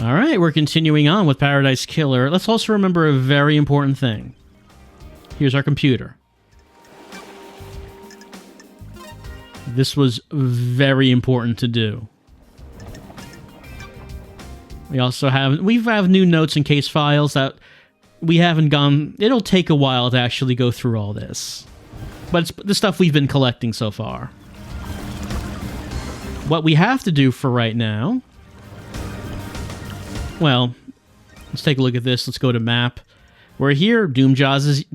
All right, we're continuing on with Paradise Killer. Let's also remember a very important thing. Here's our computer. This was very important to do. We have new notes and case files that we haven't gone... It'll take a while to actually go through all this. But it's the stuff we've been collecting so far. What we have to do for right now... Well, let's take a look at this. Let's go to map. We're here. Doomjaz.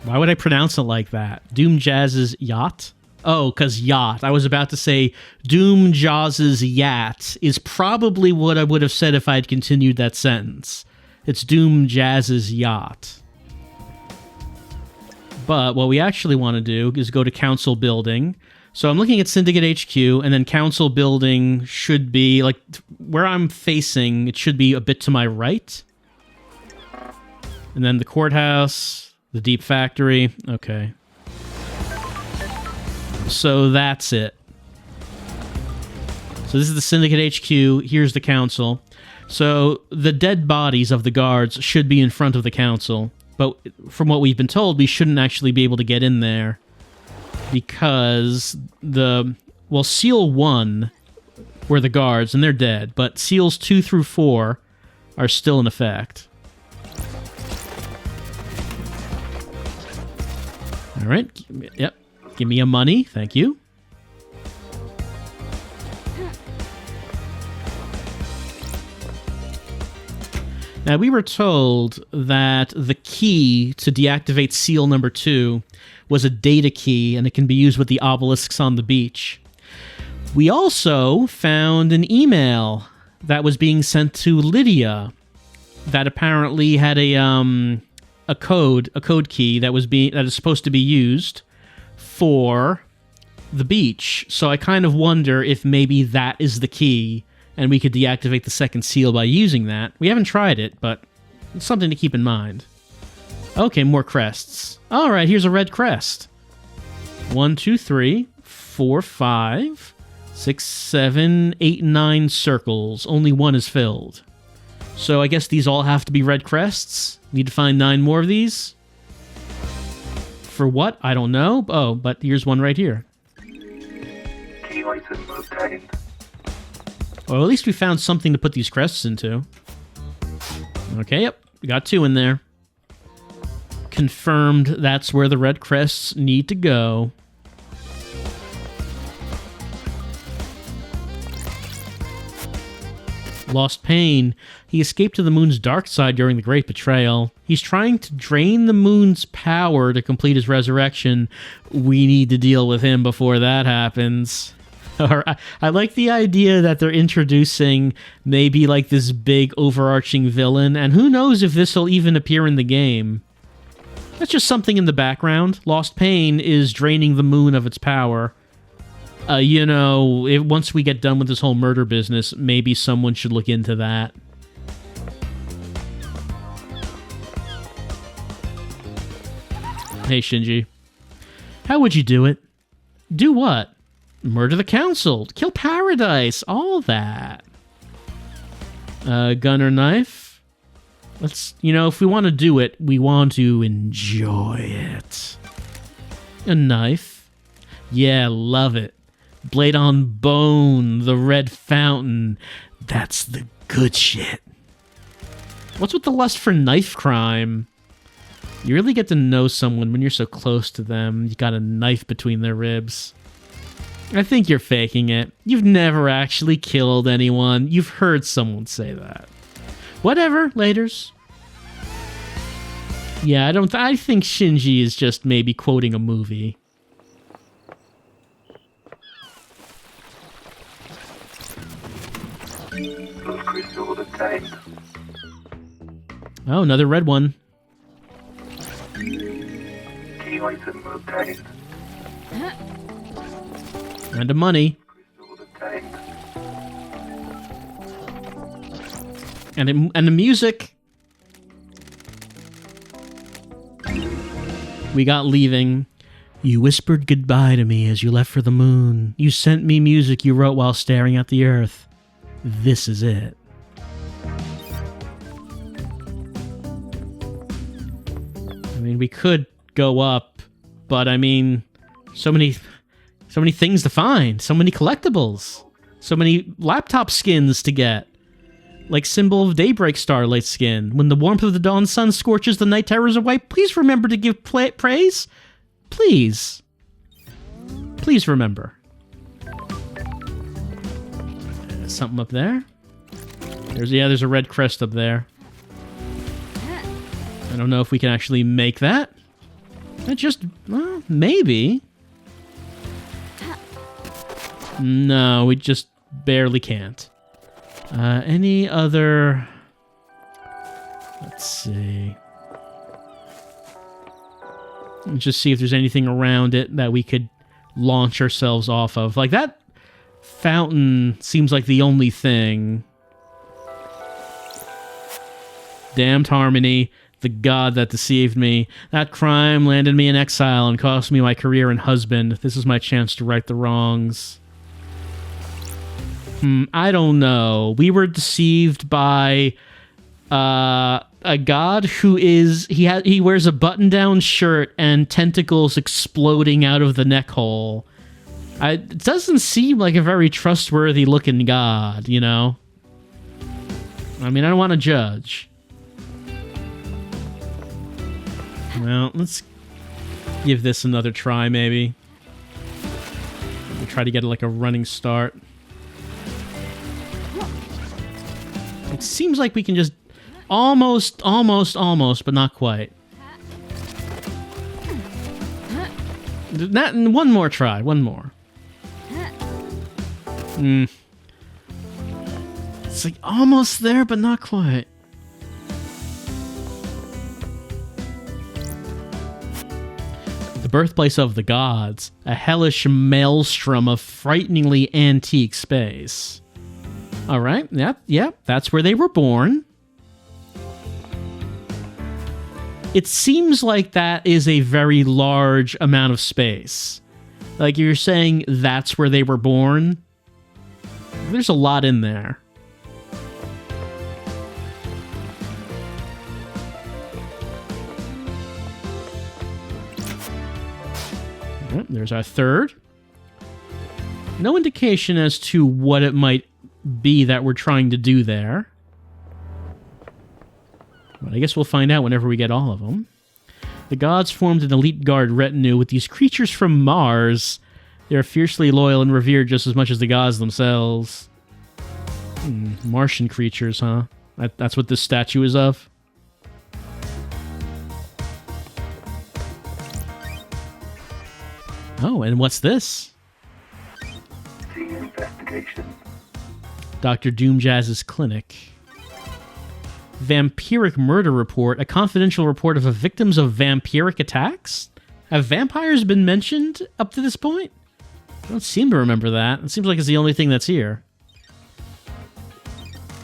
Why would I pronounce it like that? Doomjaz's yacht? Oh, because yacht. I was about to say Doomjaz's yacht is probably what I would have said if I had continued that sentence. It's Doomjaz's yacht. But what we actually want to do is go to Council Building. So I'm looking at Syndicate HQ, and then Council Building should be, like, where I'm facing, it should be a bit to my right. And then the courthouse, the Deep Factory. Okay. So that's it. So this is the Syndicate HQ. Here's the Council. So the dead bodies of the guards should be in front of the Council. But from what we've been told, we shouldn't actually be able to get in there. Because Seal 1 were the guards, and they're dead. But Seals 2 through 4 are still in effect. All right. Yep. Give me a money. Thank you. Now, we were told that the key to deactivate Seal number 2 was a data key, and it can be used with the obelisks on the beach. We also found an email that was being sent to Lydia that apparently had a code key that is supposed to be used for the beach. So I kind of wonder if maybe that is the key, and we could deactivate the second seal by using that. We haven't tried it, but it's something to keep in mind. Okay, more crests. All right, here's a red crest. 1, 2, 3, 4, 5, 6, 7, 8, 9 circles. Only one is filled. So I guess these all have to be red crests. Need to find 9 more of these. For what? I don't know. Oh, but here's one right here. Key item obtained. Well, at least we found something to put these crests into. Okay, yep. We got 2 in there. Confirmed that's where the red crests need to go. Lost Pain. He escaped to the moon's dark side during the Great Betrayal. He's trying to drain the moon's power to complete his resurrection. We need to deal with him before that happens. I like the idea that they're introducing maybe like this big overarching villain, and who knows if this will even appear in the game. That's just something in the background. Lost Pain is draining the moon of its power. Once we get done with this whole murder business, maybe someone should look into that. Hey, Shinji. How would you do it? Do what? Murder the council, kill Paradise, all that. Gun or knife? Let's, if we want to do it, we want to enjoy it. A knife? Yeah, love it. Blade on bone, the red fountain. That's the good shit. What's with the lust for knife crime? You really get to know someone when you're so close to them. You got a knife between their ribs. I think you're faking it. You've never actually killed anyone. You've heard someone say that. Whatever, laters. Yeah, I think Shinji is just maybe quoting a movie. Crystal obtained. Oh, another red one. Key item obtained. And a money. Crystal obtained. And the music. We got leaving. You whispered goodbye to me as you left for the moon. You sent me music you wrote while staring at the earth. this is it. I mean, we could go up, but I mean, so many things to find, so many collectibles, so many laptop skins to get. Like Symbol of Daybreak Starlight skin. When the warmth of the dawn sun scorches the night terrors away, please remember to give praise. Please. Please remember. There's something up there. There's a red crest up there. I don't know if we can actually make that. Well, maybe. No, we just barely can't. Any other... Let's see. Let's just see if there's anything around it that we could launch ourselves off of. Like, that fountain seems like the only thing. Damned Harmony, the god that deceived me. That crime landed me in exile and cost me my career and husband. This is my chance to right the wrongs. I don't know. We were deceived by a god who is... He wears a button-down shirt and tentacles exploding out of the neck hole. It doesn't seem like a very trustworthy-looking god, you know? I mean, I don't want to judge. Well, let's give this another try, maybe. We'll try to get like a running start. It seems like we can just almost, but not quite. One more try, one more. It's like almost there, but not quite. The birthplace of the gods, a hellish maelstrom of frighteningly antique space. All right, yep, that's where they were born. It seems like that is a very large amount of space. Like, you're saying that's where they were born? There's a lot in there. Yep, there's our third. No indication as to what it might be that we're trying to do there. But I guess we'll find out whenever we get all of them. The gods formed an elite guard retinue with these creatures from Mars. They're fiercely loyal and revered just as much as the gods themselves. Martian creatures, huh? That's what this statue is of? Oh, and what's this? Scene investigation. Dr. Doomjazz's clinic. Vampiric murder report. A confidential report of victims of vampiric attacks? Have vampires been mentioned up to this point? I don't seem to remember that. It seems like it's the only thing that's here.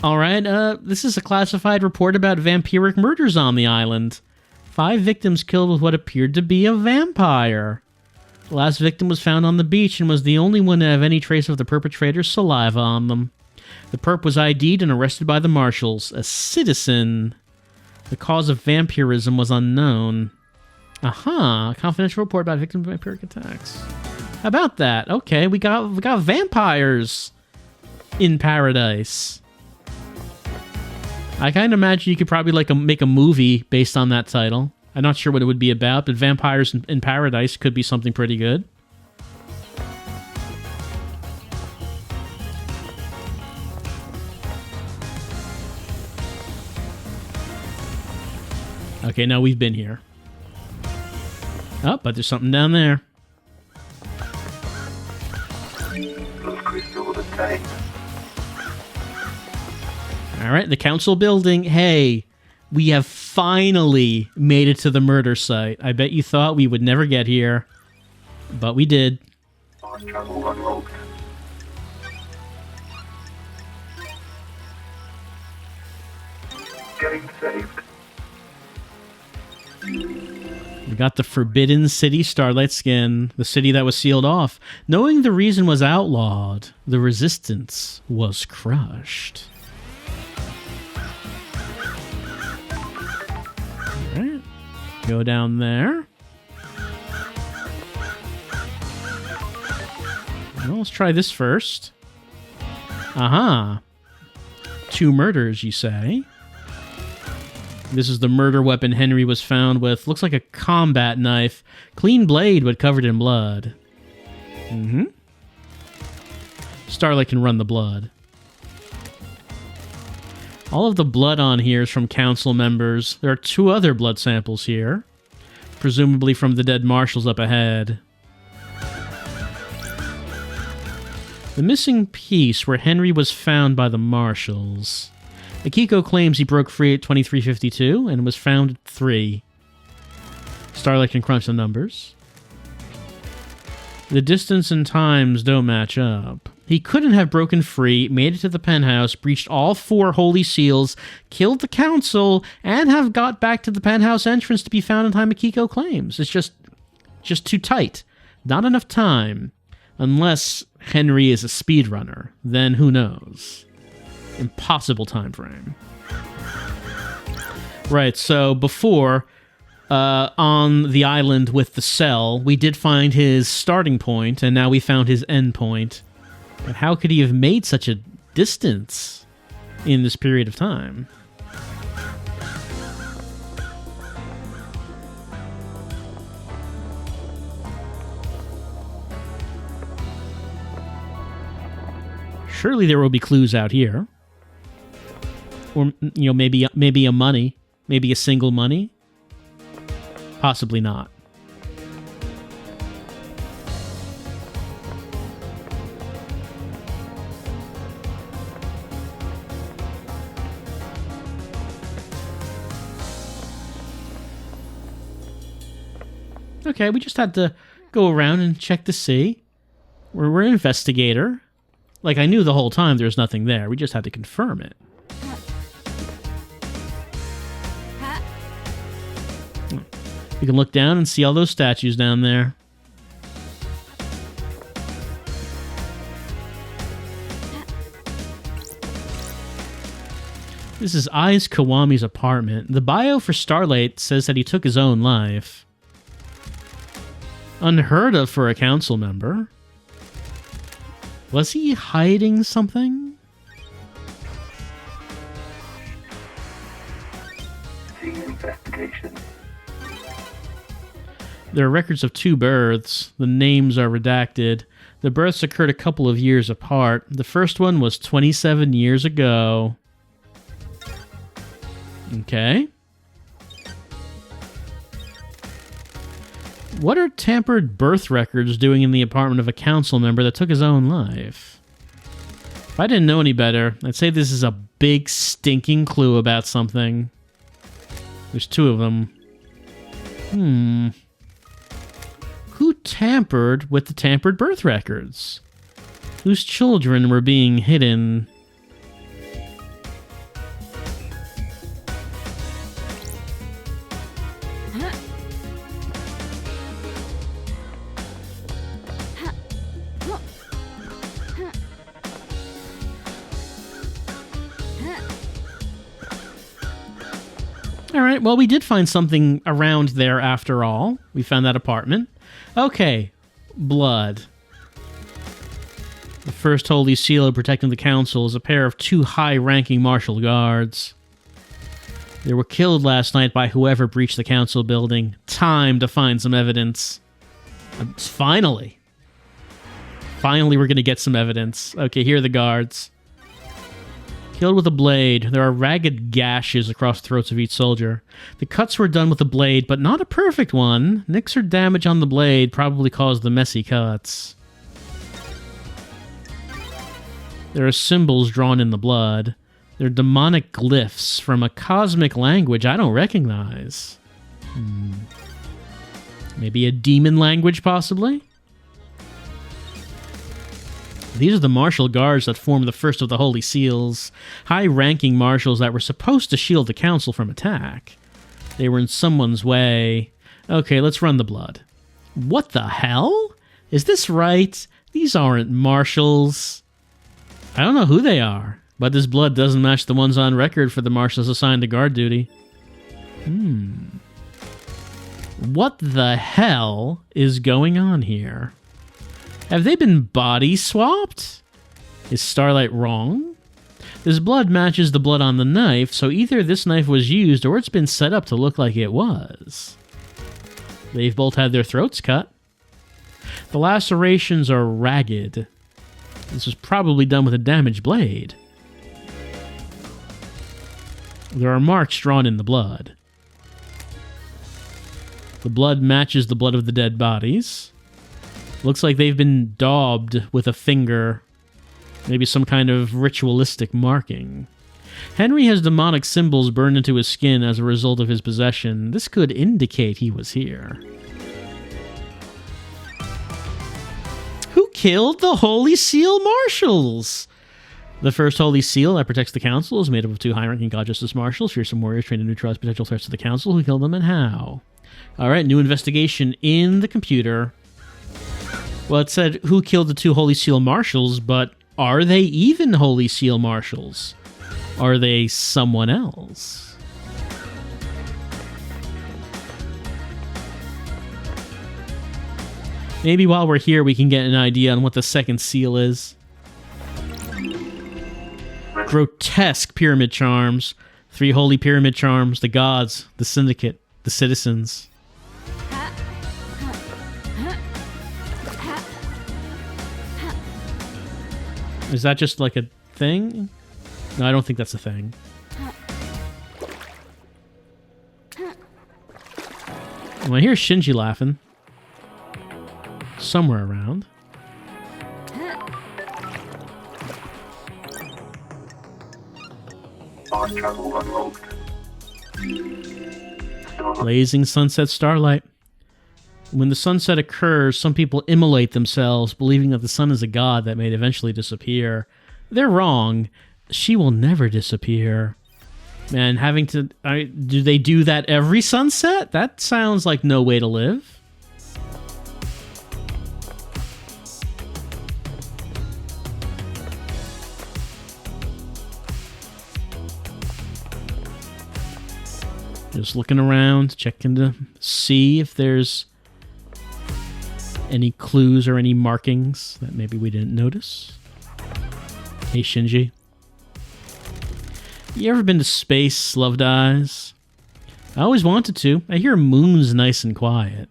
Alright, this is a classified report about vampiric murders on the island. 5 victims killed with what appeared to be a vampire. The last victim was found on the beach and was the only one to have any trace of the perpetrator's saliva on them. The perp was ID'd and arrested by the marshals. A citizen. The cause of vampirism was unknown. Aha! A confidential report about victims of vampiric attacks. How about that? Okay, we got vampires in paradise. I kind of imagine you could probably make a movie based on that title. I'm not sure what it would be about, but vampires in paradise could be something pretty good. Okay, now we've been here. Oh, but there's something down there. Those crystals obtained. Alright, the council building. Hey, we have finally made it to the murder site. I bet you thought we would never get here, but we did. On travel unlocked. Getting saved. We got the Forbidden City Starlight skin, the city that was sealed off. Knowing the reason was outlawed, the resistance was crushed. Alright. Go down there. Well, let's try this first. Aha. 2 murders, you say? This is the murder weapon Henry was found with. Looks like a combat knife. Clean blade, but covered in blood. Mm-hmm. Starlight can run the blood. All of the blood on here is from council members. There are 2 other blood samples here. Presumably from the dead marshals up ahead. The missing piece where Henry was found by the marshals. Akiko claims he broke free at 2352 and was found at 3. Starlight can crunch the numbers. The distance and times don't match up. He couldn't have broken free, made it to the penthouse, breached all 4 holy seals, killed the council, and have got back to the penthouse entrance to be found in time Akiko claims. It's just too tight. Not enough time. Unless Henry is a speedrunner. Then who knows? Impossible time frame. Right, so before, on the island with the cell, we did find his starting point, and now we found his end point. But how could he have made such a distance in this period of time? Surely there will be clues out here. Or, maybe a money. Maybe a single money. Possibly not. Okay, we just had to go around and check to see. We're an investigator. Like, I knew the whole time there was nothing there. We just had to confirm it. You can look down and see all those statues down there. This is Ai's Kawami's apartment. The bio for Starlight says that he took his own life. Unheard of for a council member. Was he hiding something? Scene investigation. There are records of 2 births. The names are redacted. The births occurred a couple of years apart. The first one was 27 years ago. Okay. What are tampered birth records doing in the apartment of a council member that took his own life? If I didn't know any better, I'd say this is a big stinking clue about something. There's 2 of them. Who tampered with the tampered birth records? Whose children were being hidden? All right, well, we did find something around there after all. We found that apartment. Okay, blood. The first holy seal protecting the council is a pair of 2 high-ranking martial guards. They were killed last night by whoever breached the council building. Time to find some evidence. Finally. Finally, we're going to get some evidence. Okay, here are the guards. Killed with a blade. There are ragged gashes across the throats of each soldier. The cuts were done with a blade, but not a perfect one. Nicks or damage on the blade probably caused the messy cuts. There are symbols drawn in the blood. They're demonic glyphs from a cosmic language I don't recognize. Maybe a demon language, possibly? These are the martial guards that form the first of the Holy Seals. High-ranking marshals that were supposed to shield the council from attack. They were in someone's way. Okay, let's run the blood. What the hell? Is this right? These aren't marshals. I don't know who they are, but this blood doesn't match the ones on record for the marshals assigned to guard duty. What the hell is going on here? Have they been body swapped? Is Starlight wrong? This blood matches the blood on the knife, so either this knife was used or it's been set up to look like it was. They've both had their throats cut. The lacerations are ragged. This was probably done with a damaged blade. There are marks drawn in the blood. The blood matches the blood of the dead bodies. Looks like they've been daubed with a finger. Maybe some kind of ritualistic marking. Henry has demonic symbols burned into his skin as a result of his possession. This could indicate he was here. Who killed the Holy Seal Marshals? The first Holy Seal that protects the Council is made up of 2 high-ranking God Justice Marshals, fearsome warriors trained to neutralize potential threats to the Council. Who killed them and how? Alright, new investigation in the computer. Well, it said who killed the 2 Holy Seal Marshals, but are they even Holy Seal Marshals? Are they someone else? Maybe while we're here we can get an idea on what the second seal is. Grotesque pyramid charms. 3 holy pyramid charms. The gods. The syndicate. The citizens. Is that just like a thing? No, I don't think that's a thing. Well, I hear Shinji laughing. Somewhere around. Blazing sunset starlight. When the sunset occurs, some people immolate themselves, believing that the sun is a god that may eventually disappear. They're wrong. She will never disappear. Man, having to... do they do that every sunset? That sounds like no way to live. Just looking around, checking to see if there's any clues or any markings that maybe we didn't notice. Hey, Shinji. You ever been to space, loved eyes? I always wanted to. I hear moon's nice and quiet.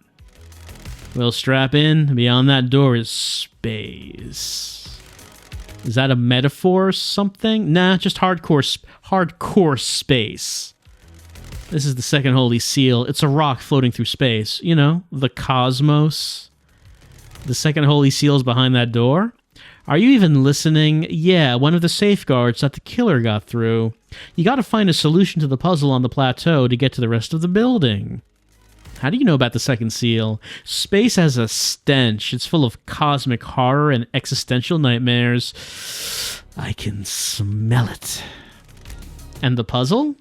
Well, strap in. Beyond that door is space. Is that a metaphor or something? Nah, just hardcore space. This is the second Holy Seal. It's a rock floating through space. You know, the cosmos. The second Holy Seal is behind that door. Are you even listening? Yeah, one of the safeguards that the killer got through. You gotta find a solution to the puzzle on the plateau to get to the rest of the building. How do you know about the second seal? Space has a stench. It's full of cosmic horror and existential nightmares. I can smell it. And the puzzle?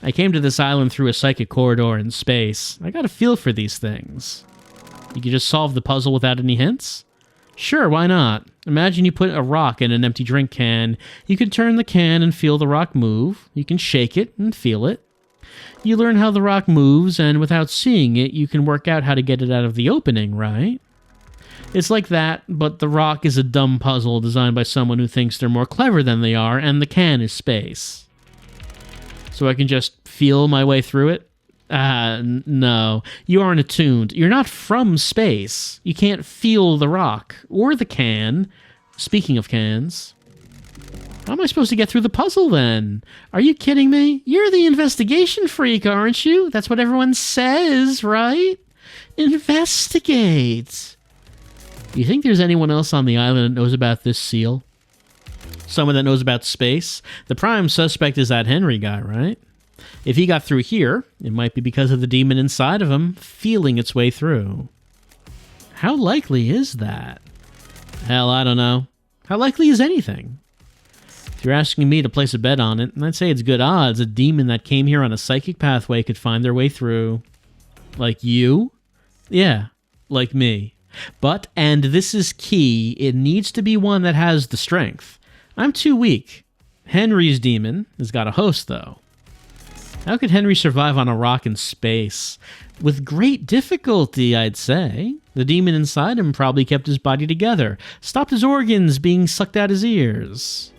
I came to this island through a psychic corridor in space. I got a feel for these things. You could just solve the puzzle without any hints? Sure, why not? Imagine you put a rock in an empty drink can. You can turn the can and feel the rock move. You can shake it and feel it. You learn how the rock moves, and without seeing it, you can work out how to get it out of the opening, right? It's like that, but the rock is a dumb puzzle designed by someone who thinks they're more clever than they are, and the can is space. So I can just feel my way through it? No. You aren't attuned. You're not from space. You can't feel the rock. Or the can. Speaking of cans. How am I supposed to get through the puzzle, then? Are you kidding me? You're the investigation freak, aren't you? That's what everyone says, right? Investigate. Do you think there's anyone else on the island that knows about this seal? Someone that knows about space? The prime suspect is that Henry guy, right? If he got through here, it might be because of the demon inside of him feeling its way through. How likely is that? Hell, I don't know. How likely is anything? If you're asking me to place a bet on it, I'd say it's good odds a demon that came here on a psychic pathway could find their way through. Like you? Yeah, like me. But, and this is key, it needs to be one that has the strength. I'm too weak. Henry's demon has got a host, though. How could Henry survive on a rock in space? With great difficulty, I'd say. The demon inside him probably kept his body together, stopped his organs being sucked out his ears.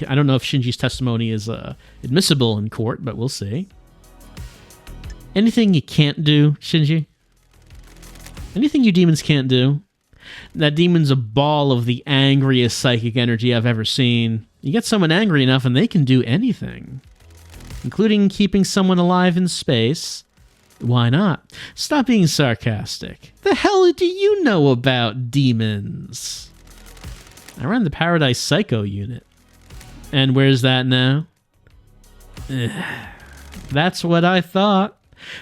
I don't know if Shinji's testimony is admissible in court, but we'll see. Anything you can't do, Shinji? Anything you demons can't do? That demon's a ball of the angriest psychic energy I've ever seen. You get someone angry enough and they can do anything. Including keeping someone alive in space. Why not? Stop being sarcastic. The hell do you know about demons? I run the Paradise Psycho unit. And where's that now? That's what I thought.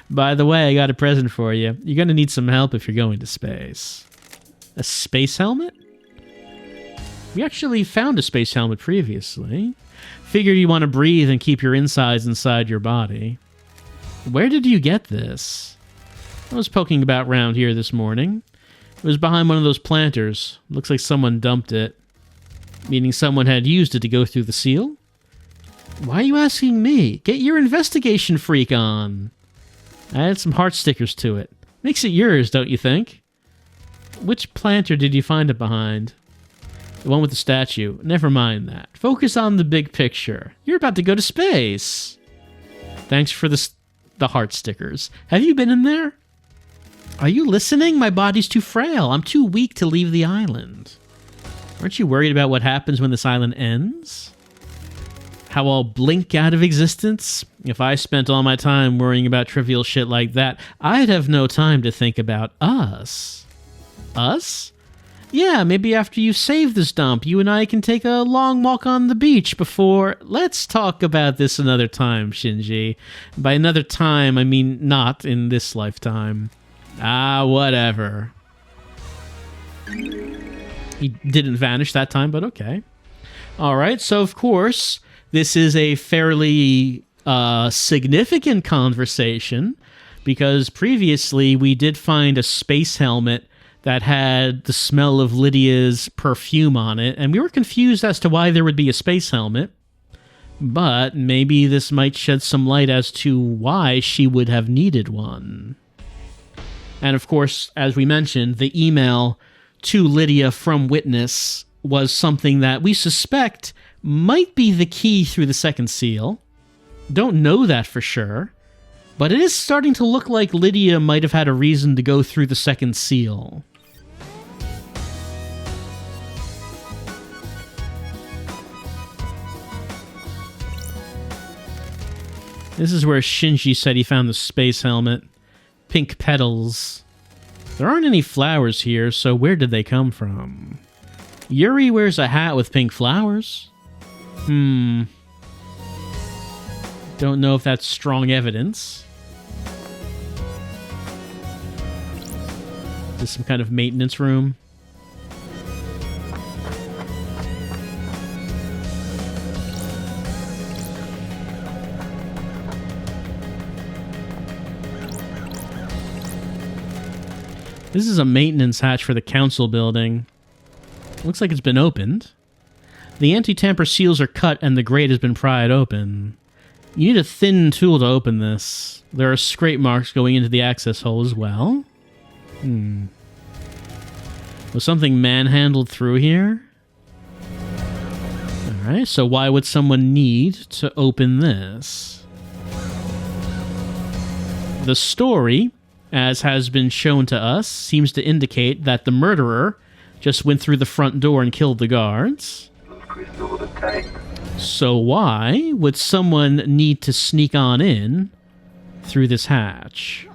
By the way, I got a present for you. You're going to need some help if you're going to space. A space helmet? We actually found a space helmet previously. Figured you want to breathe and keep your insides inside your body. Where did you get this? I was poking about round here this morning. It was behind one of those planters. Looks like someone dumped it. Meaning someone had used it to go through the seal? Why are you asking me? Get your investigation freak on. I added some heart stickers to it. Makes it yours, don't you think? Which planter did you find it behind? The one with the statue. Never mind that. Focus on the big picture. You're about to go to space. Thanks for the heart stickers. Have you been in there? Are you listening? My body's too frail. I'm too weak to leave the island. Aren't you worried about what happens when this island ends? How I'll blink out of existence? If I spent all my time worrying about trivial shit like that, I'd have no time to think about us. Us? Yeah, maybe after you save this dump, you and I can take a long walk on the beach before... Let's talk about this another time, Shinji. By another time, I mean not in this lifetime. Ah, whatever. He didn't vanish that time, but okay. Alright, so of course... This is a fairly significant conversation because previously we did find a space helmet that had the smell of Lydia's perfume on it, and we were confused as to why there would be a space helmet, but maybe this might shed some light as to why she would have needed one. And of course, as we mentioned, the email to Lydia from Witness was something that we suspect might be the key through the second seal. Don't know that for sure, but it is starting to look like Lydia might have had a reason to go through the second seal. This is where Shinji said he found the space helmet. Pink petals. There aren't any flowers here, so where did they come from? Yuri wears a hat with pink flowers. Don't know if that's strong evidence. Is this some kind of maintenance room? This is a maintenance hatch for the council building. Looks like it's been opened. The anti-tamper seals are cut and the grate has been pried open. You need a thin tool to open this. There are scrape marks going into the access hole as well. Was something manhandled through here? Alright, so why would someone need to open this? The story, as has been shown to us, seems to indicate that the murderer just went through the front door and killed the guards. So why would someone need to sneak on in through this hatch?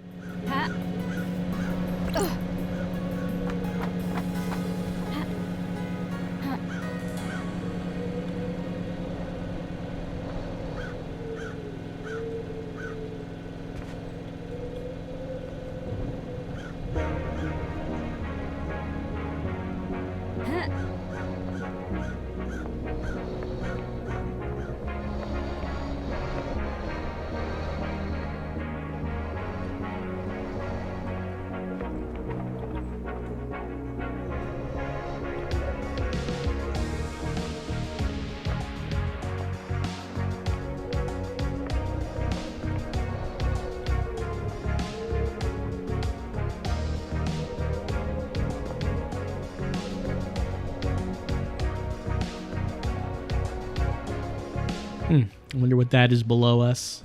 I wonder what that is below us.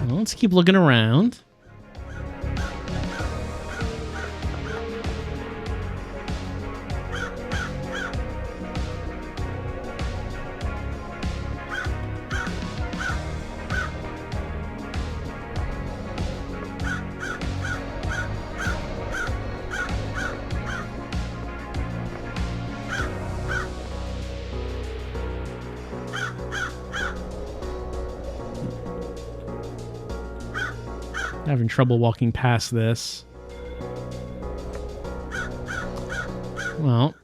Well, let's keep looking around. Having trouble walking past this. Well,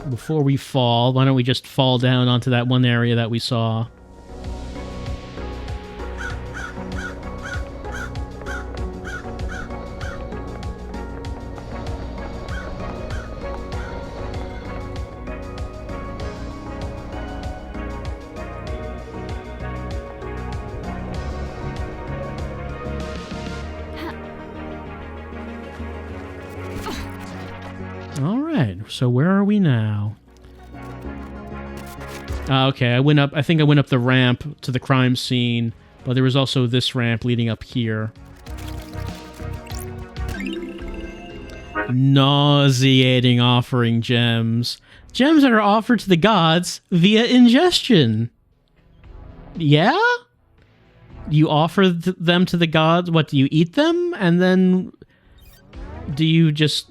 before we fall, why don't we just fall down onto that one area that we saw? So where are we now? Okay, I think I went up the ramp to the crime scene, but there was also this ramp leading up here. Nauseating offering gems. Gems that are offered to the gods via ingestion. Yeah? You offer them to the gods? What, do you eat them? And then do you just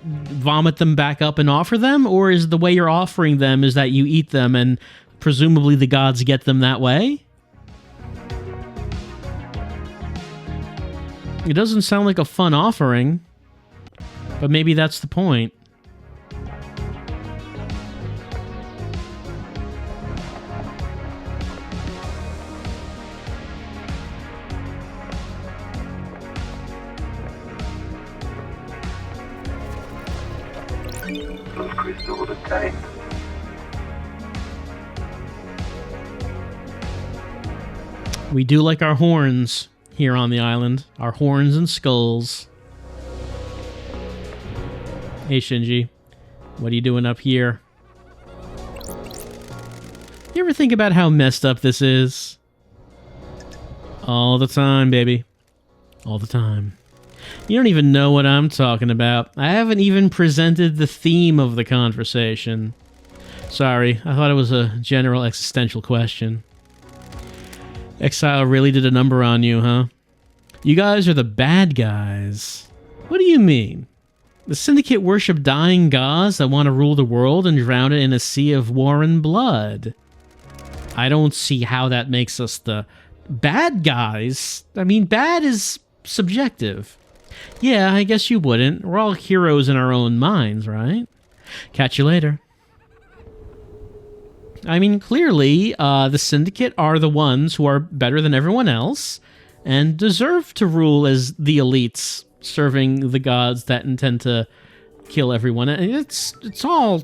vomit them back up and offer them? Or is the way you're offering them is that you eat them and presumably the gods get them that way? It doesn't sound like a fun offering, but maybe that's the point. Crystals obtained. We do like our horns here on the island. Our horns and skulls. Hey, Shinji. What are you doing up here? You ever think about how messed up this is? All the time, baby. All the time. You don't even know what I'm talking about. I haven't even presented the theme of the conversation. Sorry, I thought it was a general existential question. Exile really did a number on you, huh? You guys are the bad guys. What do you mean? The Syndicate worship dying gods that want to rule the world and drown it in a sea of war and blood. I don't see how that makes us the bad guys. I mean, bad is subjective. Yeah, I guess you wouldn't. We're all heroes in our own minds, right? Catch you later. I mean, clearly, the Syndicate are the ones who are better than everyone else and deserve to rule as the elites, serving the gods that intend to kill everyone. And it's all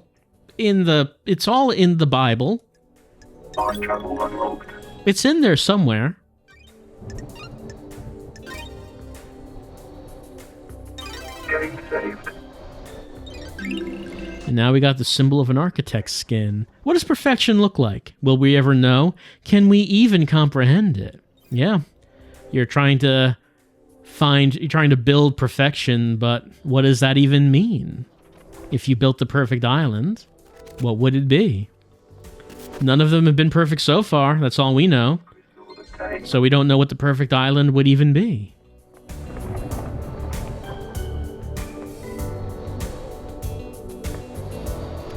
in the Bible. Fast travel unlocked. It's in there somewhere. Game saved. And now we got the symbol of an architect's skin. What does perfection look like? Will we ever know? Can we even comprehend it? Yeah. You're trying to build perfection, but what does that even mean? If you built the perfect island, what would it be? None of them have been perfect so far. That's all we know. So we don't know what the perfect island would even be.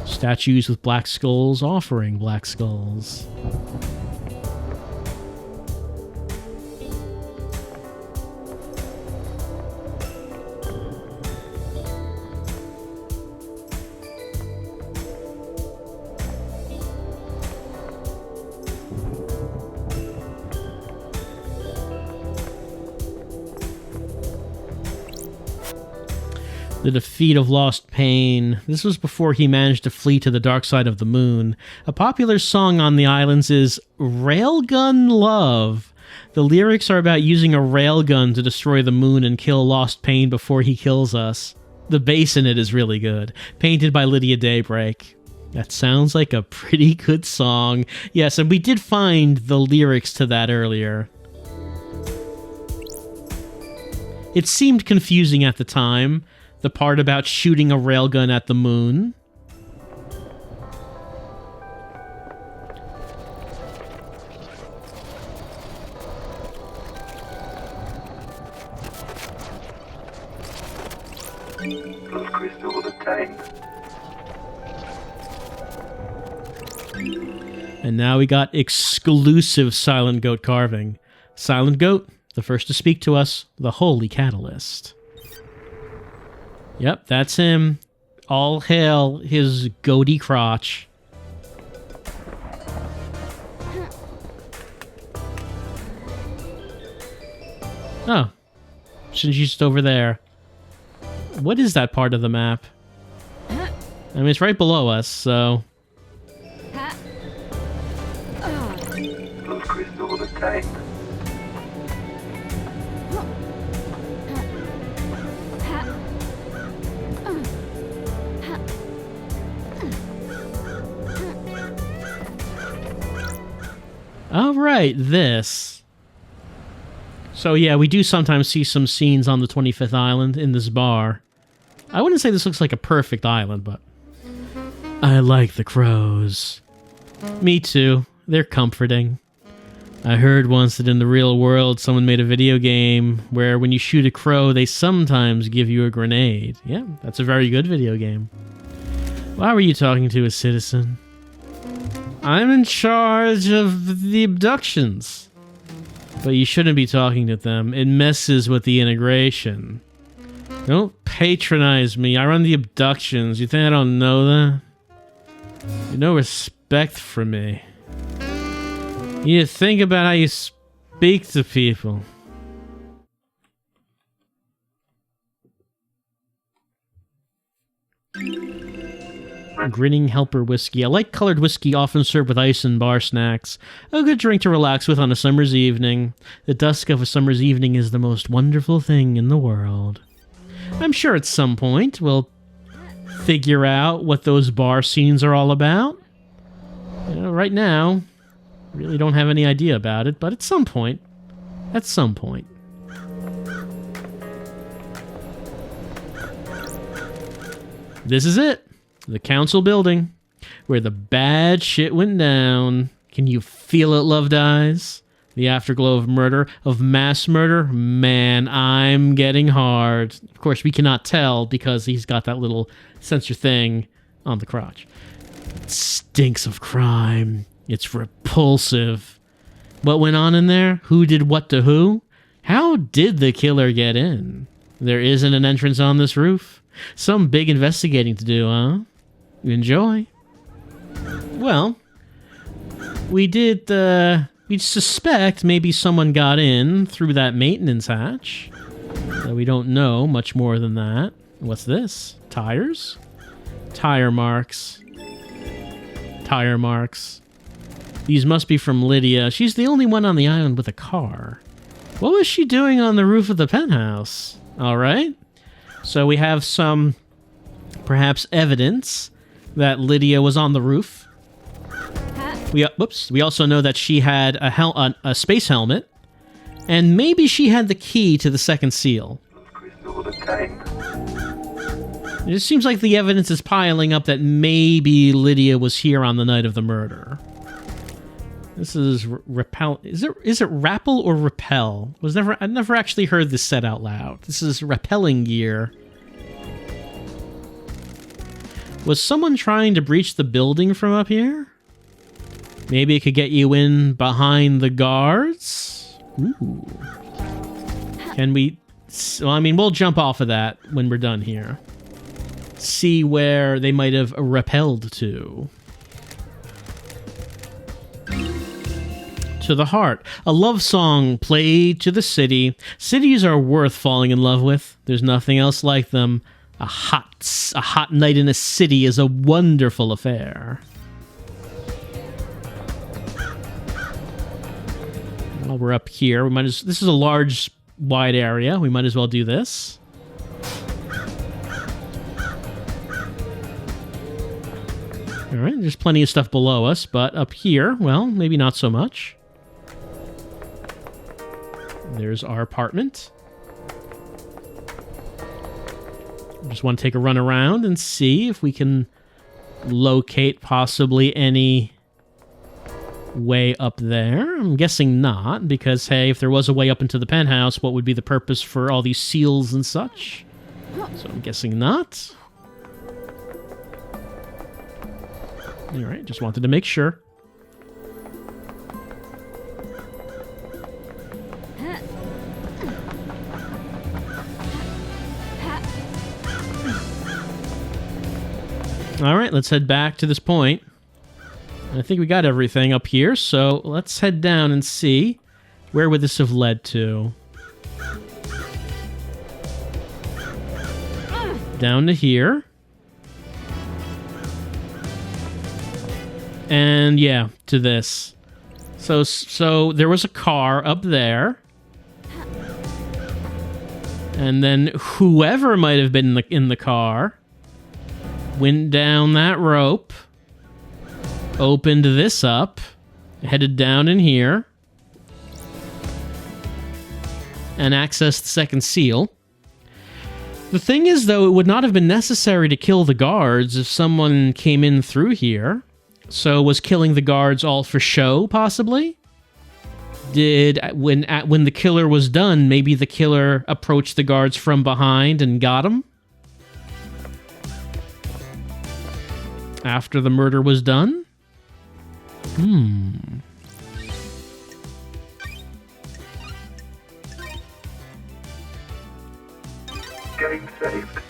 Statues with black skulls offering black skulls. The defeat of Lost Pain. This was before he managed to flee to the dark side of the moon. A popular song on the islands is Railgun Love. The lyrics are about using a railgun to destroy the moon and kill Lost Pain before he kills us. The bass in it is really good. Painted by Lydia Daybreak. That sounds like a pretty good song. Yes, and we did find the lyrics to that earlier. It seemed confusing at the time, the part about shooting a railgun at the moon. Plus crystal obtained. And now we got exclusive Silent Goat carving. Silent Goat, the first to speak to us, the Holy Catalyst. Yep, that's him. All hail his goaty crotch. Oh. She's just over there. What is that part of the map? I mean, it's right below us, so... Plus crystal obtained. Alright, this. So yeah, we do sometimes see some scenes on the 25th island in this bar. I wouldn't say this looks like a perfect island, but... I like the crows. Me too. They're comforting. I heard once that in the real world someone made a video game where when you shoot a crow, they sometimes give you a grenade. Yeah, that's a very good video game. Why were you talking to a citizen? I'm in charge of the abductions. But you shouldn't be talking to them. It messes with the integration. Don't patronize me. I run the abductions. You think I don't know that? You have no respect for me. You need to think about how you speak to people. Grinning Helper whiskey. A light-colored whiskey often served with ice and bar snacks. A good drink to relax with on a summer's evening. The dusk of a summer's evening is the most wonderful thing in the world. I'm sure at some point we'll figure out what those bar scenes are all about. You know, right now, really don't have any idea about it, but at some point, This is it. The council building, where the bad shit went down. Can you feel it, loved eyes? The afterglow of murder, of mass murder? Man, I'm getting hard. Of course, we cannot tell because he's got that little sensor thing on the crotch. It stinks of crime. It's repulsive. What went on in there? Who did what to who? How did the killer get in? There isn't an entrance on this roof. Some big investigating to do, huh? Enjoy. Well, we suspect maybe someone got in through that maintenance hatch. We don't know much more than that. What's this? Tires? Tire marks. Tire marks. These must be from Lydia. She's the only one on the island with a car. What was she doing on the roof of the penthouse? All right. So we have some, perhaps, evidence that Lydia was on the roof. We also know that she had a space helmet, and maybe she had the key to the second seal. It seems like the evidence is piling up that maybe Lydia was here on the night of the murder. This is repel. Is it rappel or repel? I never actually heard this said out loud. This is rappelling gear. Was someone trying to breach the building from up here? Maybe it could get you in behind the guards? Ooh. Can we... Well, I mean, we'll jump off of that when we're done here. See where they might have repelled to. To the Heart. A love song played to the city. Cities are worth falling in love with. There's nothing else like them. A hot night in a city is a wonderful affair. While we're up here, this is a large, wide area. We might as well do this. All right, there's plenty of stuff below us, but up here, well, maybe not so much. There's our apartment. Just want to take a run around and see if we can locate possibly any way up there. I'm guessing not, because, hey, if there was a way up into the penthouse, what would be the purpose for all these seals and such? So I'm guessing not. Alright, just wanted to make sure. Alright, let's head back to this point. I think we got everything up here, so let's head down and see where would this have led to. Down to here. And yeah, to this. So there was a car up there. And then whoever might have been in the car went down that rope, opened this up, headed down in here, and accessed the second seal. The thing is, though, it would not have been necessary to kill the guards if someone came in through here. So was killing the guards all for show, possibly? When the killer was done, maybe the killer approached the guards from behind and got them? After the murder was done? Getting saved.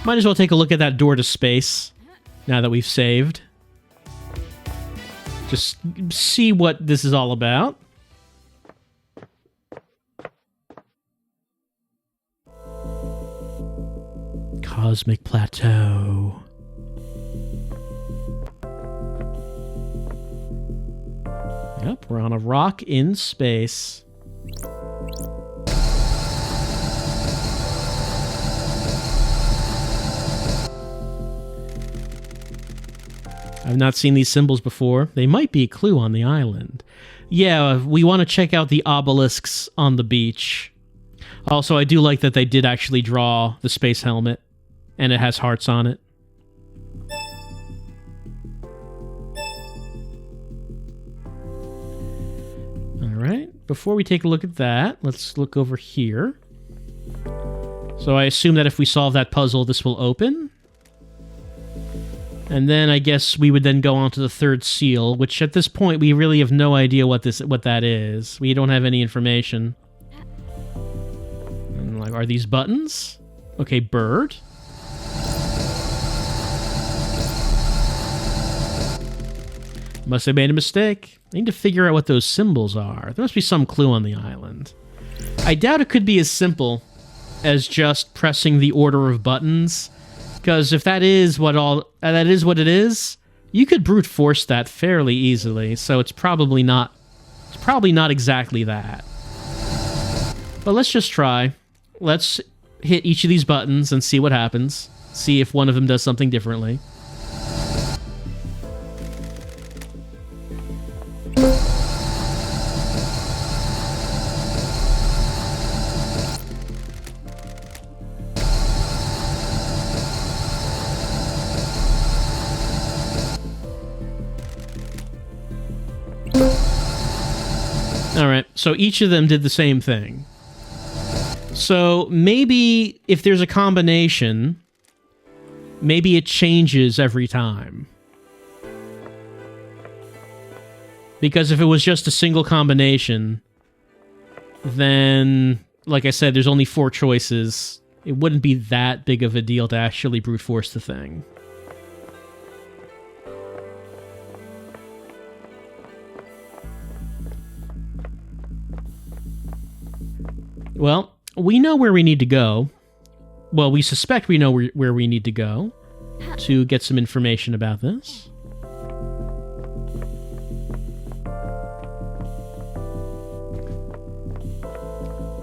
Might as well take a look at that door to space, now that we've saved. Just see what this is all about. Cosmic plateau. Yep, we're on a rock in space. I've not seen these symbols before. They might be a clue on the island. Yeah, we want to check out the obelisks on the beach. Also, I do like that they did actually draw the space helmet, and it has hearts on it. Alright, before we take a look at that, let's look over here. So I assume that if we solve that puzzle, this will open. And then I guess we would then go on to the third seal, which at this point we really have no idea what that is. We don't have any information. And like, are these buttons? Okay, bird. Must have made a mistake. I need to figure out what those symbols are. There must be some clue on the island. I doubt it could be as simple as just pressing the order of buttons. Because if that is what it is, you could brute force that fairly easily. So it's probably not exactly that. But let's just try. Let's hit each of these buttons and see what happens. See if one of them does something differently. Alright, so each of them did the same thing. So maybe if there's a combination, maybe it changes every time. Because if it was just a single combination, then, like I said, there's only 4 choices. It wouldn't be that big of a deal to actually brute force the thing. Well, we know where we need to go. Well, we suspect we know where we need to go to get some information about this.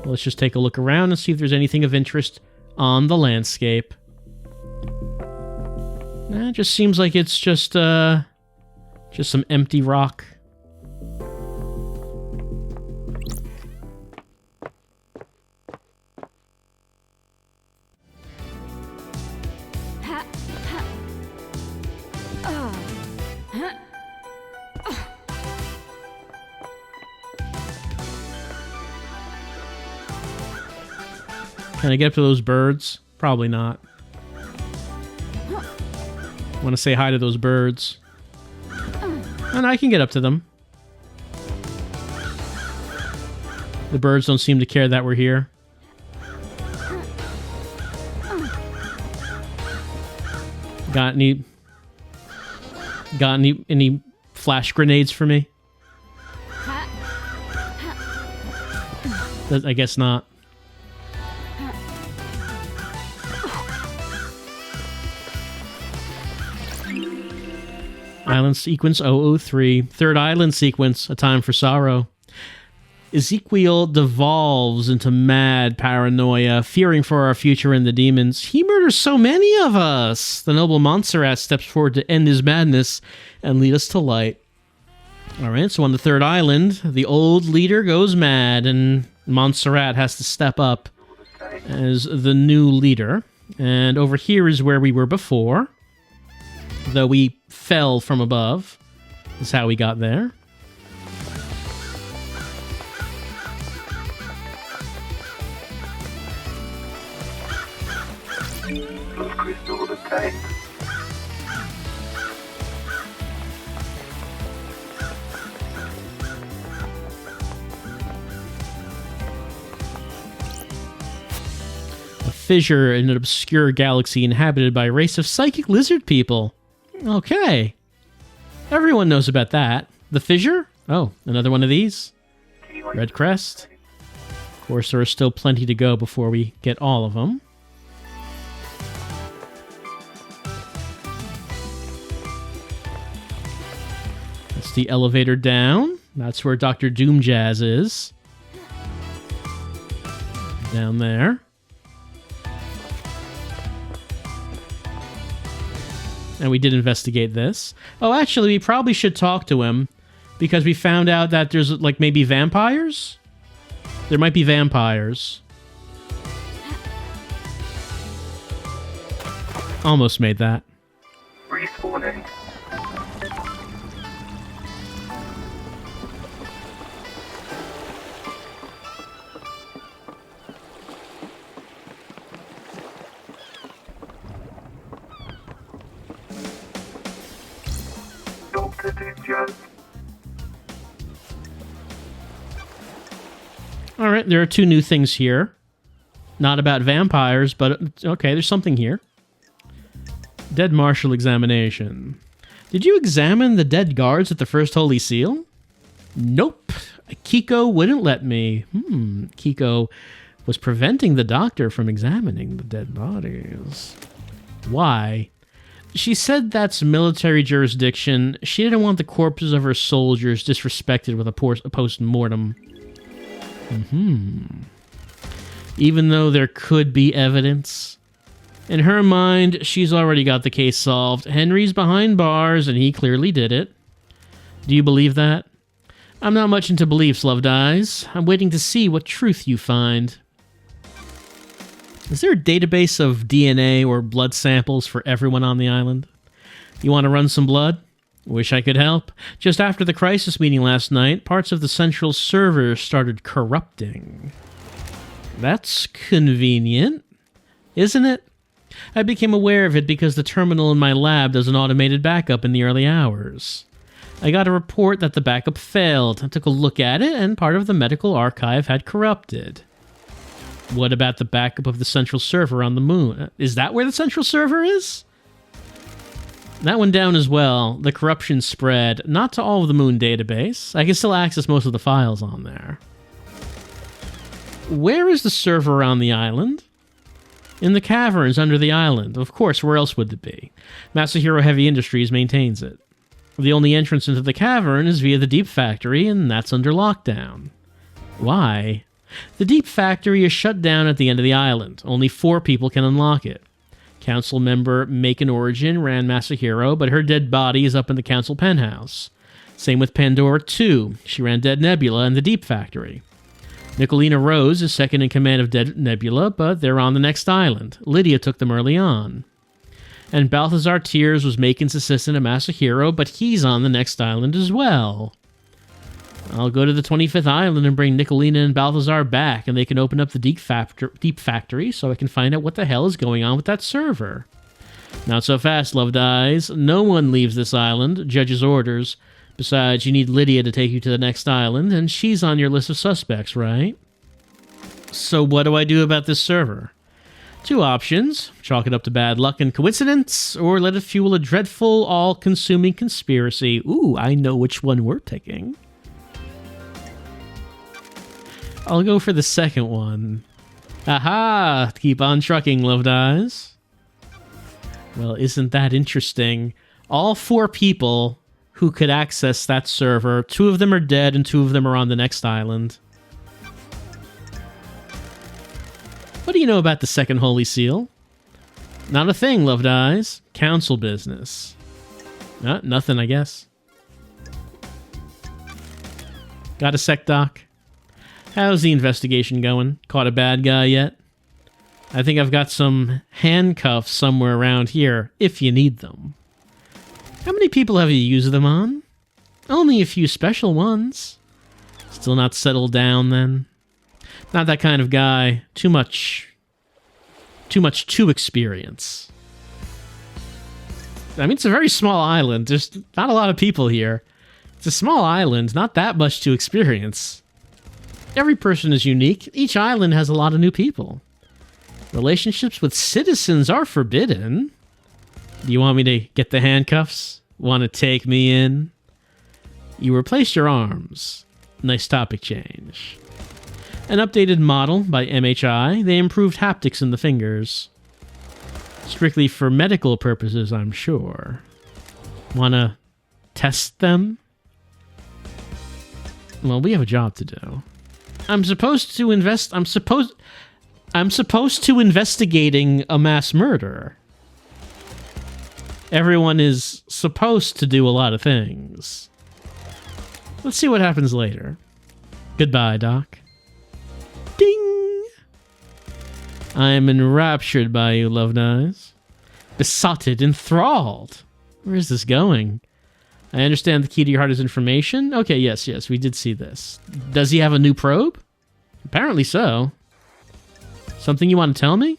Let's just take a look around and see if there's anything of interest on the landscape. It just seems like it's just some empty rock. Can I get up to those birds? Probably not. Want to say hi to those birds. And I can get up to them. The birds don't seem to care that we're here. Got any flash grenades for me? I guess not. Island sequence 003. Third island sequence, A Time for Sorrow. Ezekiel devolves into mad paranoia, fearing for our future and the demons. He murders so many of us! The noble Montserrat steps forward to end his madness and lead us to light. Alright, so on the third island, the old leader goes mad, and Montserrat has to step up as the new leader. And over here is where we were before. Though we fell from above, is how we got there. Crystal obtained. A fissure in an obscure galaxy inhabited by a race of psychic lizard people. Okay. Everyone knows about that. The fissure? Oh, another one of these? Red crest. Of course, there are still plenty to go before we get all of them. That's the elevator down. That's where Dr. Doomjazz is. Down there. And we did investigate this. Oh, actually, we probably should talk to him because we found out that there's, like, maybe vampires? There might be vampires. Almost made that. Respawning. Alright, there are two new things here. Not about vampires, but okay, there's something here. Dead Marshal examination. Did you examine the dead guards at the First Holy Seal? Nope. Kiko wouldn't let me. Kiko was preventing the doctor from examining the dead bodies. Why? She said that's military jurisdiction. She didn't want the corpses of her soldiers disrespected with a post-mortem. Even though there could be evidence. In her mind, she's already got the case solved. Henry's behind bars, and he clearly did it. Do you believe that? I'm not much into beliefs, Loved Eyes. I'm waiting to see what truth you find. Is there a database of DNA or blood samples for everyone on the island? You want to run some blood? Wish I could help. Just after the crisis meeting last night, parts of the central server started corrupting. That's convenient, isn't it? I became aware of it because the terminal in my lab does an automated backup in the early hours. I got a report that the backup failed. I took a look at it, and part of the medical archive had corrupted. What about the backup of the central server on the moon? Is that where the central server is? That went down as well. The corruption spread, not to all of the moon database. I can still access most of the files on there. Where is the server on the island? In the caverns under the island. Of course, where else would it be? Masahiro Heavy Industries maintains it. The only entrance into the cavern is via the Deep Factory, and that's under lockdown. Why? The Deep Factory is shut down at the end of the island. Only 4 people can unlock it. Council member Macon Origin ran Masahiro, but her dead body is up in the council penthouse. Same with Pandora 2. She ran Dead Nebula and the Deep Factory. Nicolina Rose is second in command of Dead Nebula, but they're on the next island. Lydia took them early on. And Balthazar Tears was Macon's assistant at Masahiro, but he's on the next island as well. I'll go to the 25th island and bring Nicolina and Balthazar back, and they can open up the Deep Factory so I can find out what the hell is going on with that server. Not so fast, Loved Eyes. No one leaves this island. Judge's orders. Besides, you need Lydia to take you to the next island, and she's on your list of suspects, right? So what do I do about this server? 2 options. Chalk it up to bad luck and coincidence, or let it fuel a dreadful, all-consuming conspiracy. Ooh, I know which one we're picking. I'll go for the second one. Aha! Keep on trucking, Loved Eyes. Well, isn't that interesting? All 4 people who could access that server. 2 of them are dead and 2 of them are on the next island. What do you know about the second Holy Seal? Not a thing, Loved Eyes. Council business. Nothing, I guess. Got a sec, Doc? How's the investigation going? Caught a bad guy yet? I think I've got some handcuffs somewhere around here, if you need them. How many people have you used them on? Only a few special ones. Still not settled down, then? Not that kind of guy. Too much experience. I mean, it's a very small island. There's not a lot of people here. It's a small island, not that much to experience. Every person is unique. Each island has a lot of new people. Relationships with citizens are forbidden. Do you want me to get the handcuffs? Want to take me in? You replaced your arms. Nice topic change. An updated model by MHI. They improved haptics in the fingers. Strictly for medical purposes, I'm sure. Wanna test them? Well, we have a job to do. I'm supposed to investigating a mass murder. Everyone is supposed to do a lot of things. Let's see what happens later. Goodbye, Doc. Ding! I am enraptured by you, Loved Eyes. Besotted, enthralled. Where is this going? I understand the key to your heart is information. Okay, yes, we did see this. Does he have a new probe? Apparently so. Something you want to tell me?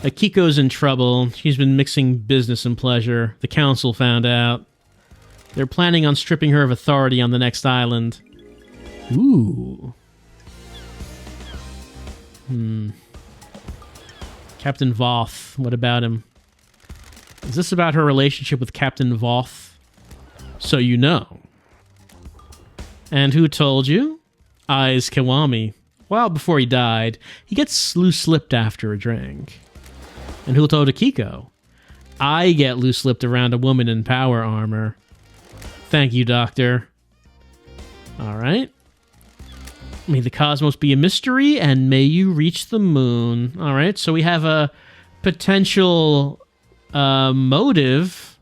Akiko's in trouble. She's been mixing business and pleasure. The council found out. They're planning on stripping her of authority on the next island. Ooh. Captain Voth. What about him? Is this about her relationship with Captain Voth? So you know. And who told you? Aiz Kiwami. Well, before he died, he gets loose-lipped after a drink. And who told Akiko? I get loose-lipped around a woman in power armor. Thank you, Doctor. All right. May the cosmos be a mystery, and may you reach the moon. All right, so we have a potential motive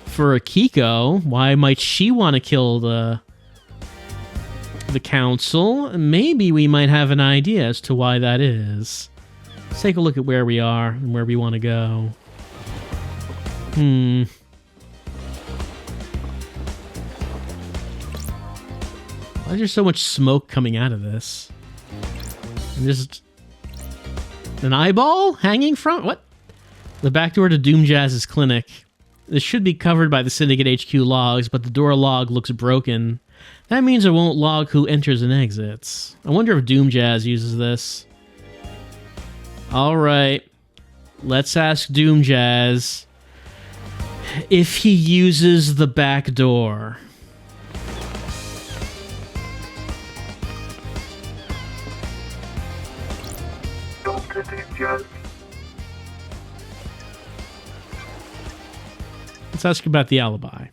for Akiko. Why might she want to kill the council? Maybe we might have an idea as to why that is. Let's take a look at where we are and where we want to go. Why is there so much smoke coming out of this? And just an eyeball hanging from... What? The back door to Doom Jazz's clinic. This should be covered by the Syndicate HQ logs, but the door log looks broken. That means it won't log who enters and exits. I wonder if Doom Jazz uses this. Alright. Let's ask Doom Jazz if he uses the back door. Detective Joe. Let's ask about the alibi.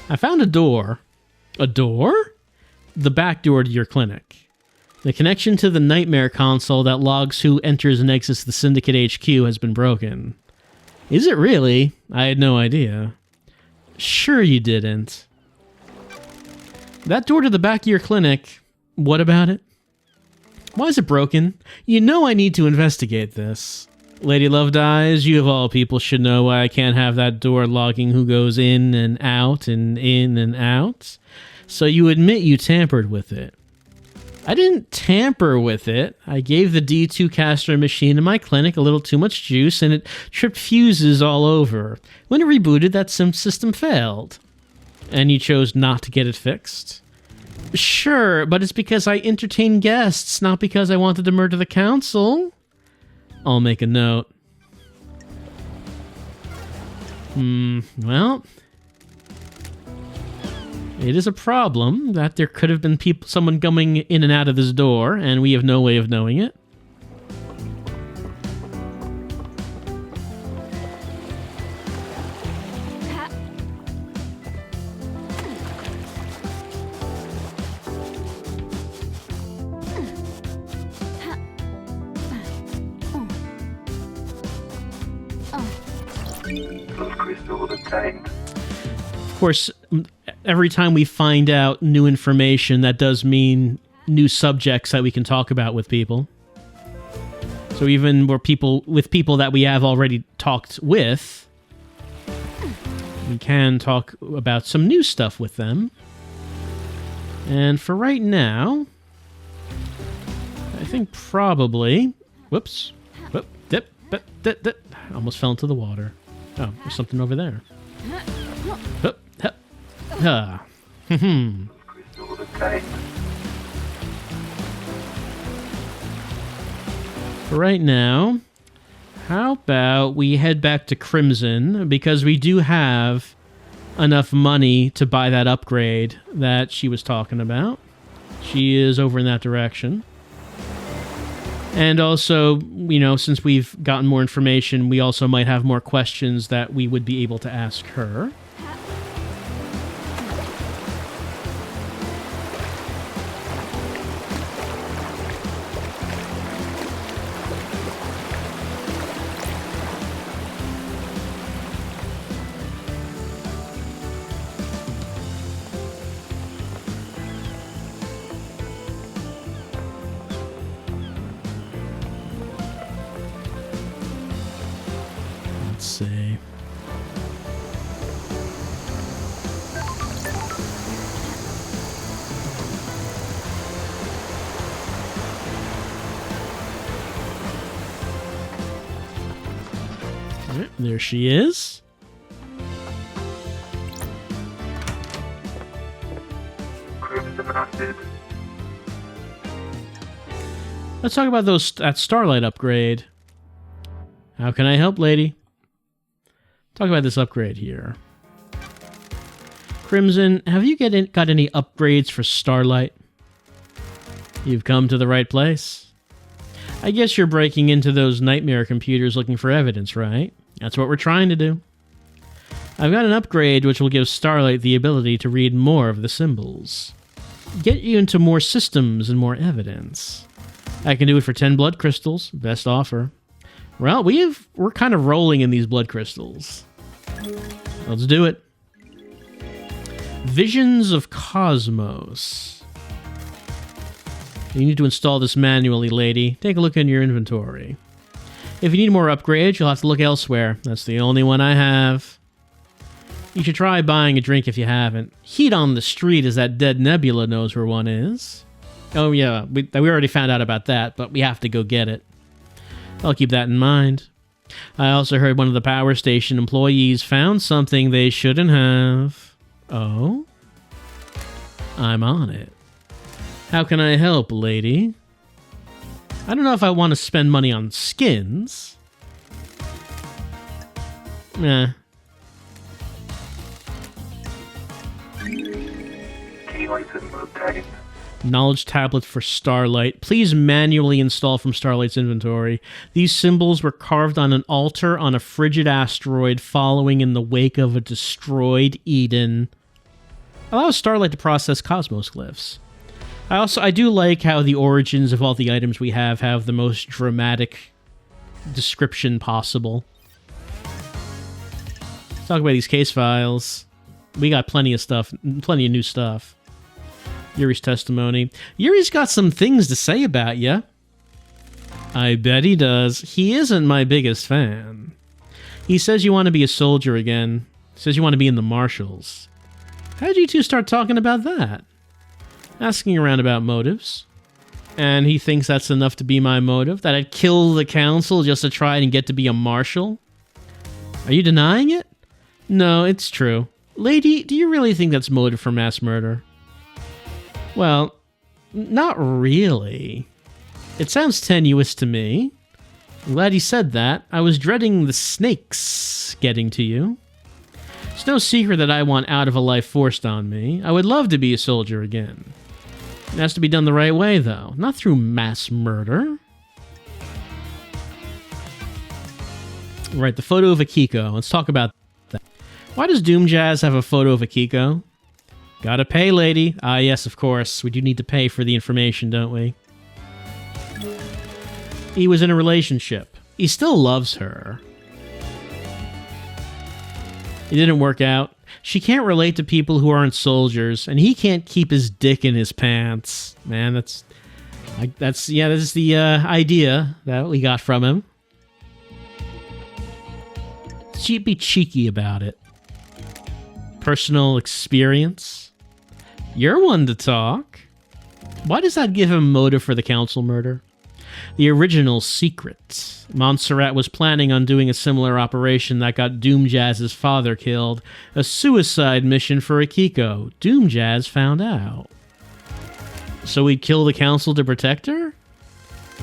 I found a door. A door? The back door to your clinic. The connection to the nightmare console that logs who enters and exits the Syndicate HQ has been broken. Is it really? I had no idea. Sure you didn't. That door to the back of your clinic, what about it? Why is it broken? You know I need to investigate this. Lady Loved Eyes, you of all people should know why I can't have that door logging who goes in and out and in and out. So you admit you tampered with it. I didn't tamper with it. I gave the D2 caster machine in my clinic a little too much juice and it tripped fuses all over. When it rebooted, that system failed. And you chose not to get it fixed? Sure, but it's because I entertain guests, not because I wanted to murder the council. I'll make a note. Well, it is a problem that there could have been someone coming in and out of this door, and we have no way of knowing it. Crystal obtained. Of course, every time we find out new information, that does mean new subjects that we can talk about with people. So even with people that we have already talked with, we can talk about some new stuff with them. And for right now, I think probably... Whoops. Whoop, dip, dip. I almost fell into the water. Oh, there's something over there. Hup, hup. Crystal obtained. For right now, how about we head back to Crimson, because we do have enough money to buy that upgrade that she was talking about. She is over in that direction. And also, you know, since we've gotten more information, we also might have more questions that we would be able to ask her. Let's see. All right, there she is. Crimson acid. Let's talk about that starlight upgrade. How can I help, lady? Talk about this upgrade here. Crimson, have you got any upgrades for starlight? You've come to the right place. I guess you're breaking into those nightmare computers looking for evidence, right? That's what we're trying to do. I've got an upgrade which will give Starlight the ability to read more of the symbols. Get you into more systems and more evidence. I can do it for 10 blood crystals. Best offer. Well, we're kind of rolling in these blood crystals. Let's do it. Visions of Cosmos. You need to install this manually, lady. Take a look in your inventory. If you need more upgrades, you'll have to look elsewhere. That's the only one I have. You should try buying a drink if you haven't. Heat on the street as that dead nebula knows where one is. Oh yeah, we already found out about that, but we have to go get it. I'll keep that in mind. I also heard one of the power station employees found something they shouldn't have. Oh? I'm on it. How can I help, lady? I don't know if I want to spend money on skins. Nah. Key item obtained. Knowledge tablet for Starlight. Please manually install from Starlight's inventory. These symbols were carved on an altar on a frigid asteroid following in the wake of a destroyed Eden. Allows Starlight to process cosmos glyphs. I do like how the origins of all the items we have the most dramatic description possible. Let's talk about these case files. We got plenty of stuff, plenty of new stuff. Yuri's testimony. Yuri's got some things to say about you. I bet he does. He isn't my biggest fan. He says you want to be a soldier again. Says you want to be in the Marshals. How'd you two start talking about that? Asking around about motives. And he thinks that's enough to be my motive? That I'd kill the council just to try and get to be a marshal? Are you denying it? No, it's true. Lady, do you really think that's motive for mass murder? Well, not really. It sounds tenuous to me. I'm glad you said that. I was dreading the snakes getting to you. It's no secret that I want out of a life forced on me. I would love to be a soldier again. It has to be done the right way, though. Not through mass murder. Right, the photo of Akiko. Let's talk about that. Why does Doom Jazz have a photo of Akiko? Gotta pay, lady. Ah, yes, of course. We do need to pay for the information, don't we? He was in a relationship. He still loves her. It didn't work out. She can't relate to people who aren't soldiers, and he can't keep his dick in his pants. Man, that's the idea that we got from him. She'd be cheeky about it. Personal experience. You're one to talk. Why does that give him motive for the council murder? The original secret. Montserrat was planning on doing a similar operation that got Doom Jazz's father killed. A suicide mission for Akiko. Doom Jazz found out. So we'd kill the council to protect her?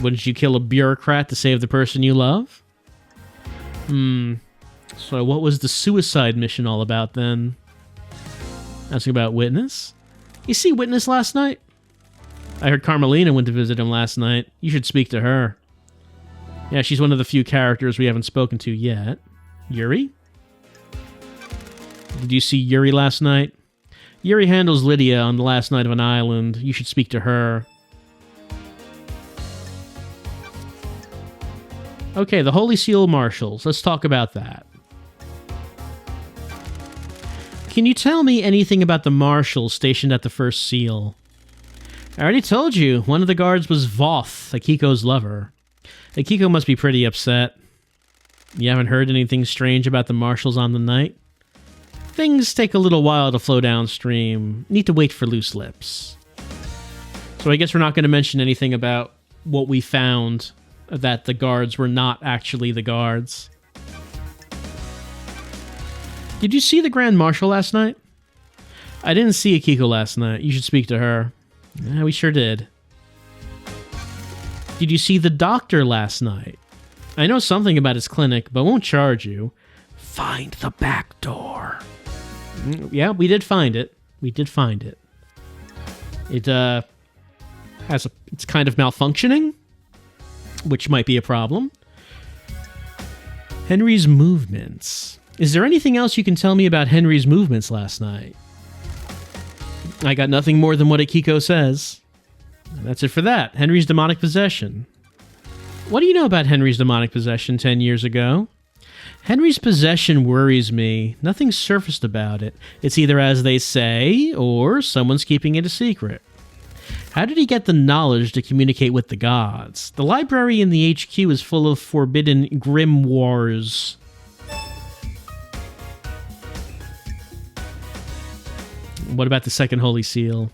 Wouldn't you kill a bureaucrat to save the person you love? So what was the suicide mission all about then? Asking about Witness? You see Witness last night? I heard Carmelina went to visit him last night. You should speak to her. Yeah, she's one of the few characters we haven't spoken to yet. Yuri? Did you see Yuri last night? Yuri handles Lydia on the last night of an island. You should speak to her. Okay, the Holy Seal Marshals. Let's talk about that. Can you tell me anything about the marshals stationed at the First Seal? I already told you, one of the guards was Voth, Akiko's lover. Akiko must be pretty upset. You haven't heard anything strange about the marshals on the night? Things take a little while to flow downstream. Need to wait for loose lips. So I guess we're not going to mention anything about what we found, that the guards were not actually the guards. Did you see the Grand Marshal last night? I didn't see Akiko last night. You should speak to her. Yeah, we sure did. Did you see the doctor last night? I know something about his clinic, but won't charge you. Find the back door. Yeah, we did find it. We did find it. It's kind of malfunctioning, which might be a problem. Henry's movements. Is there anything else you can tell me about Henry's movements last night? I got nothing more than what Akiko says. And that's it for that. Henry's demonic possession. What do you know about Henry's demonic possession 10 years ago? Henry's possession worries me. Nothing surfaced about it. It's either as they say, or someone's keeping it a secret. How did he get the knowledge to communicate with the gods? The library in the HQ is full of forbidden grimoires. What about the second Holy Seal?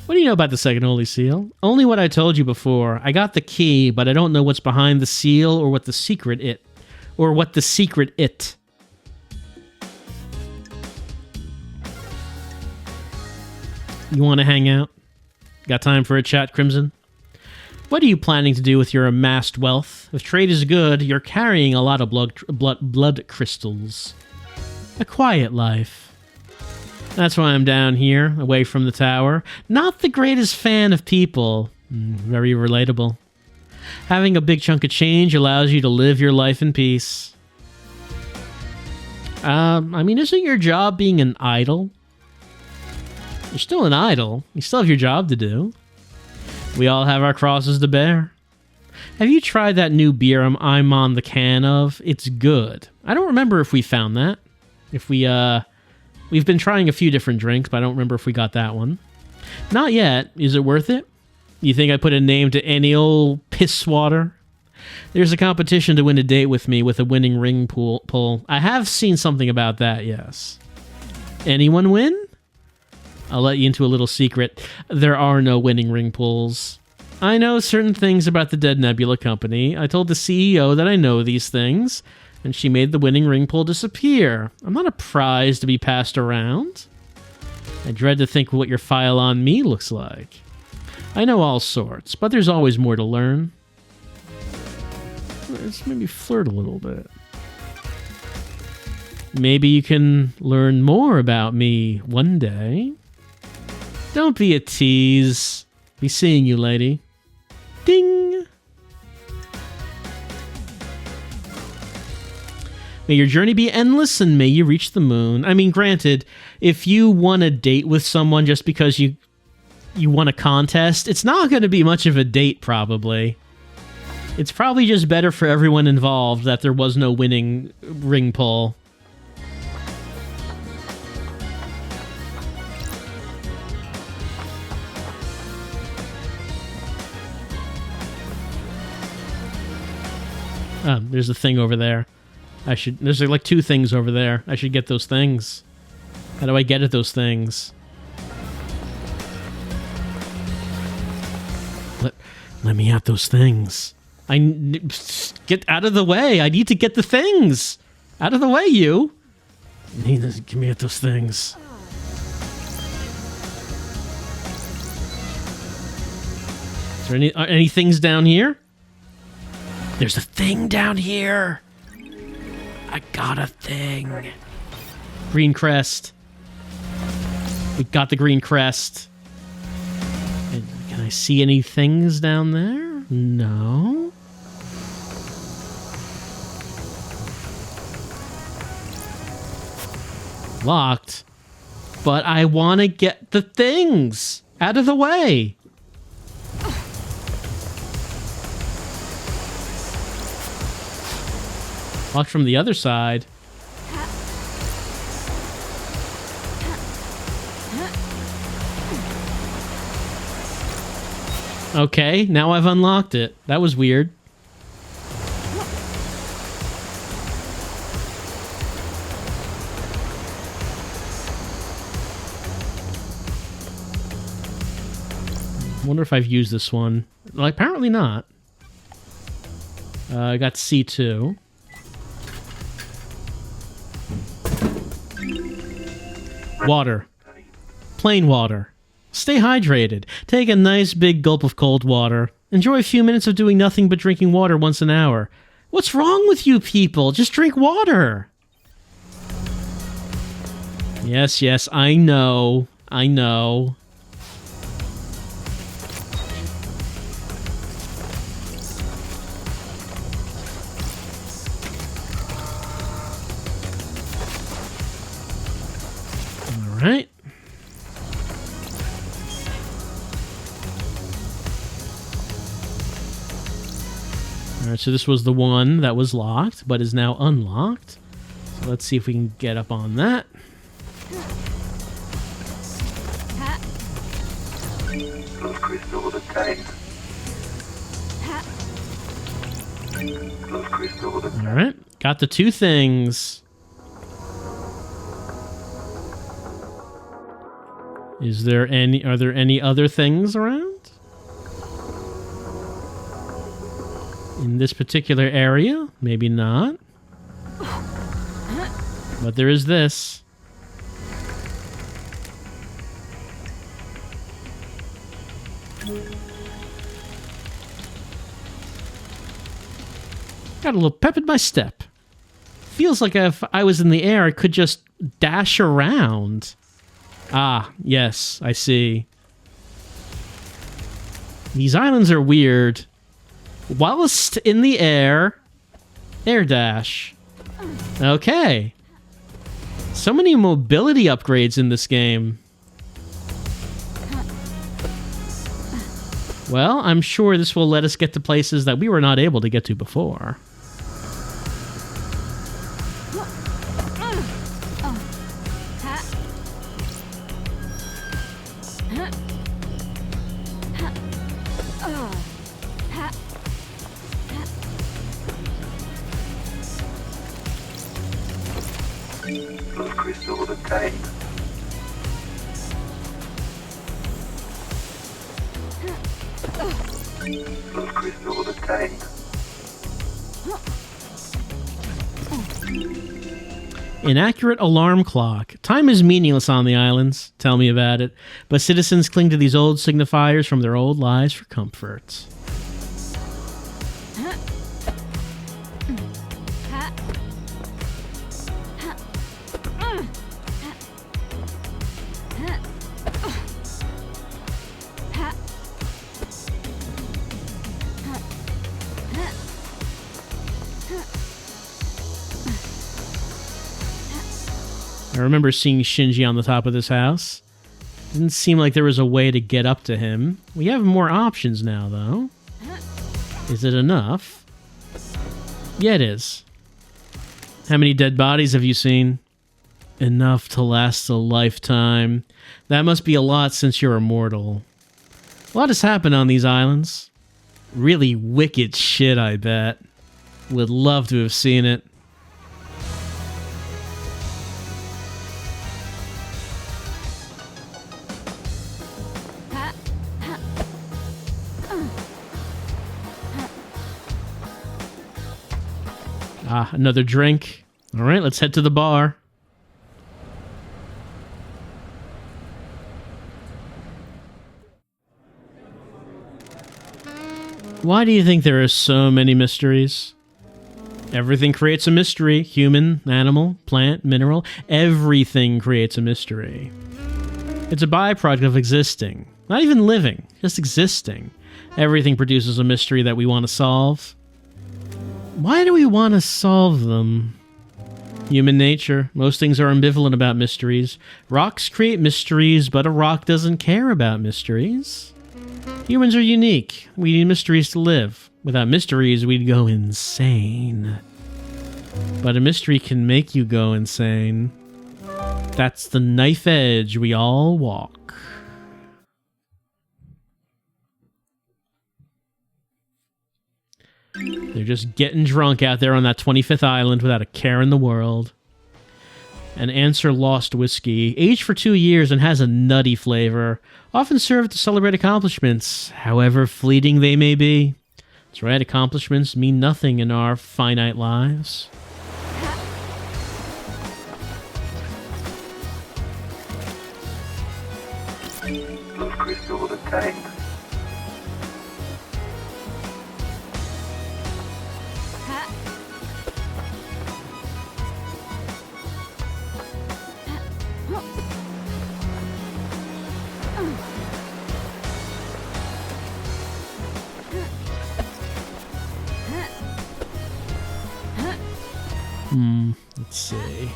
What do you know about the second Holy Seal? Only what I told you before. I got the key, but I don't know what's behind the seal or what the secret it. You want to hang out? Got time for a chat, Crimson? What are you planning to do with your amassed wealth? If trade is good, you're carrying a lot of blood crystals. A quiet life. That's why I'm down here, away from the tower. Not the greatest fan of people. Very relatable. Having a big chunk of change allows you to live your life in peace. I mean, isn't your job being an idol? You're still an idol. You still have your job to do. We all have our crosses to bear. Have you tried that new beer I'm on the can of? It's good. I don't remember if we found that. If we've been trying a few different drinks, but I don't remember if we got that one. Not yet. Is it worth it? You think I put a name to any old piss water? There's a competition to win a date with me with a winning ring pull. I have seen something about that, yes. Anyone win? I'll let you into a little secret. There are no winning ring pulls. I know certain things about the Dead Nebula Company. I told the CEO that I know these things, and she made the winning ring pull disappear. I'm not a prize to be passed around. I dread to think what your file on me looks like. I know all sorts, but there's always more to learn. Let's maybe flirt a little bit. Maybe you can learn more about me one day. Don't be a tease. Be seeing you, lady. Ding! May your journey be endless and may you reach the moon. I mean, granted, if you want a date with someone just because you won a contest, it's not going to be much of a date, probably. It's probably just better for everyone involved that there was no winning ring pull. There's a thing over there. There's like 2 things over there. I should get those things. How do I get at those things? Let me at those things. Get out of the way. I need to get the things. Out of the way, you. Give me at those things. Is there any things down here? There's a thing down here. I got a thing. Green crest. We got the green crest. And can I see any things down there? No. Locked. But I want to get the things out of the way. Locked from the other side. Okay, now I've unlocked it. That was weird. Wonder if I've used this one. Well, apparently not. I got C2. Water. Plain water. Stay hydrated. Take a nice big gulp of cold water. Enjoy a few minutes of doing nothing but drinking water once an hour. What's wrong with you people? Just drink water. Yes, I know. I know. Right. All right, so this was the one that was locked, but is now unlocked. So let's see if we can get up on that. Close crystal obtained. Close crystal obtained. All right, got the 2 things. Are there any other things around? In this particular area? Maybe not. But there is this. Got a little pep in my step. Feels like if I was in the air, I could just dash around. Ah, yes, I see. These islands are weird. Whilst in the air dash. Okay. So many mobility upgrades in this game. Well, I'm sure this will let us get to places that we were not able to get to before. Blood crystal obtained. Blood crystal obtained. Inaccurate alarm clock. Time is meaningless on the islands. Tell me about it. But citizens cling to these old signifiers from their old lives for comfort. I remember seeing Shinji on the top of this house. Didn't seem like there was a way to get up to him. We have more options now, though. Is it enough? Yeah, it is. How many dead bodies have you seen? Enough to last a lifetime. That must be a lot since you're immortal. A lot has happened on these islands. Really wicked shit, I bet. Would love to have seen it. Ah, another drink. All right, let's head to the bar. Why do you think there are so many mysteries? Everything creates a mystery. Human, animal, plant, mineral. Everything creates a mystery. It's a byproduct of existing. Not even living, just existing. Everything produces a mystery that we want to solve. Why do we want to solve them? Human nature. Most things are ambivalent about mysteries. Rocks create mysteries, but a rock doesn't care about mysteries. Humans are unique. We need mysteries to live. Without mysteries, we'd go insane. But a mystery can make you go insane. That's the knife edge we all walk. They're just getting drunk out there on that 25th island without a care in the world. An Answer Lost whiskey, aged for 2 years and has a nutty flavor, often served to celebrate accomplishments, however fleeting they may be. That's right, accomplishments mean nothing in our finite lives. Blood crystal obtained. Let's see.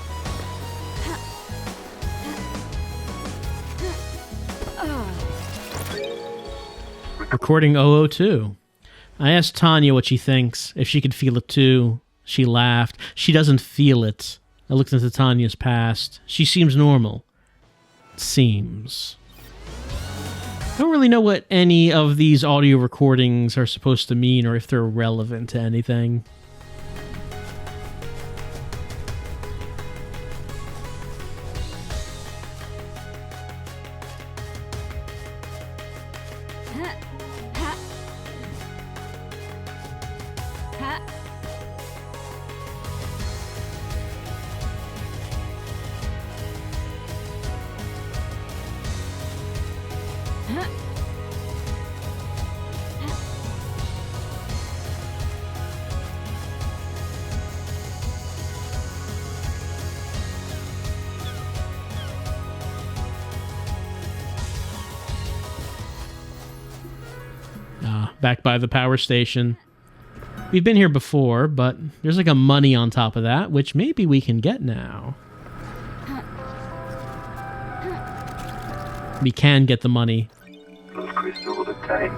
Recording 002. I asked Tanya what she thinks, if she could feel it too. She laughed. She doesn't feel it. I looked into Tanya's past. She seems normal. Seems. I don't really know what any of these audio recordings are supposed to mean or if they're relevant to anything. back by the power station. We've been here before, but there's like a money on top of that, which maybe we can get now. We can get the money. Those crystals obtained.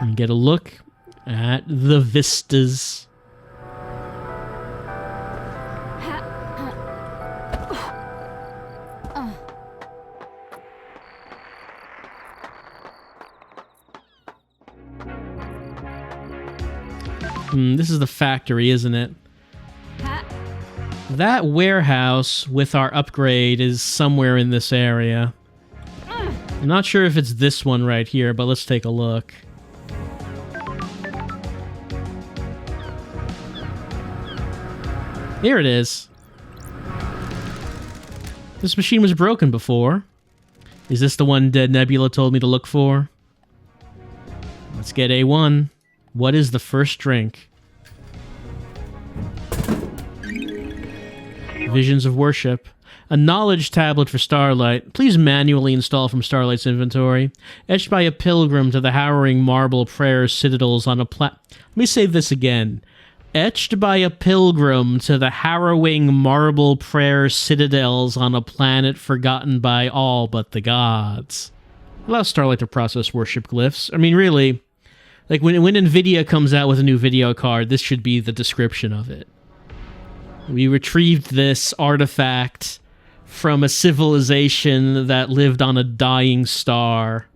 And get a look at the vistas. This is the factory, isn't it? That warehouse with our upgrade is somewhere in this area. I'm not sure if it's this one right here, but let's take a look. Here it is. This machine was broken before. Is this the one Dead Nebula told me to look for? Let's get A1. What is the first drink? Visions of Worship. A knowledge tablet for Starlight. Please manually install from Starlight's inventory. Etched by a pilgrim to the harrowing marble prayer citadels on a Let me say this again. Etched by a pilgrim to the harrowing marble prayer citadels on a planet forgotten by all but the gods. Allow Starlight to process worship glyphs. I mean, really, like when NVIDIA comes out with a new video card, this should be the description of it. We retrieved this artifact from a civilization that lived on a dying star.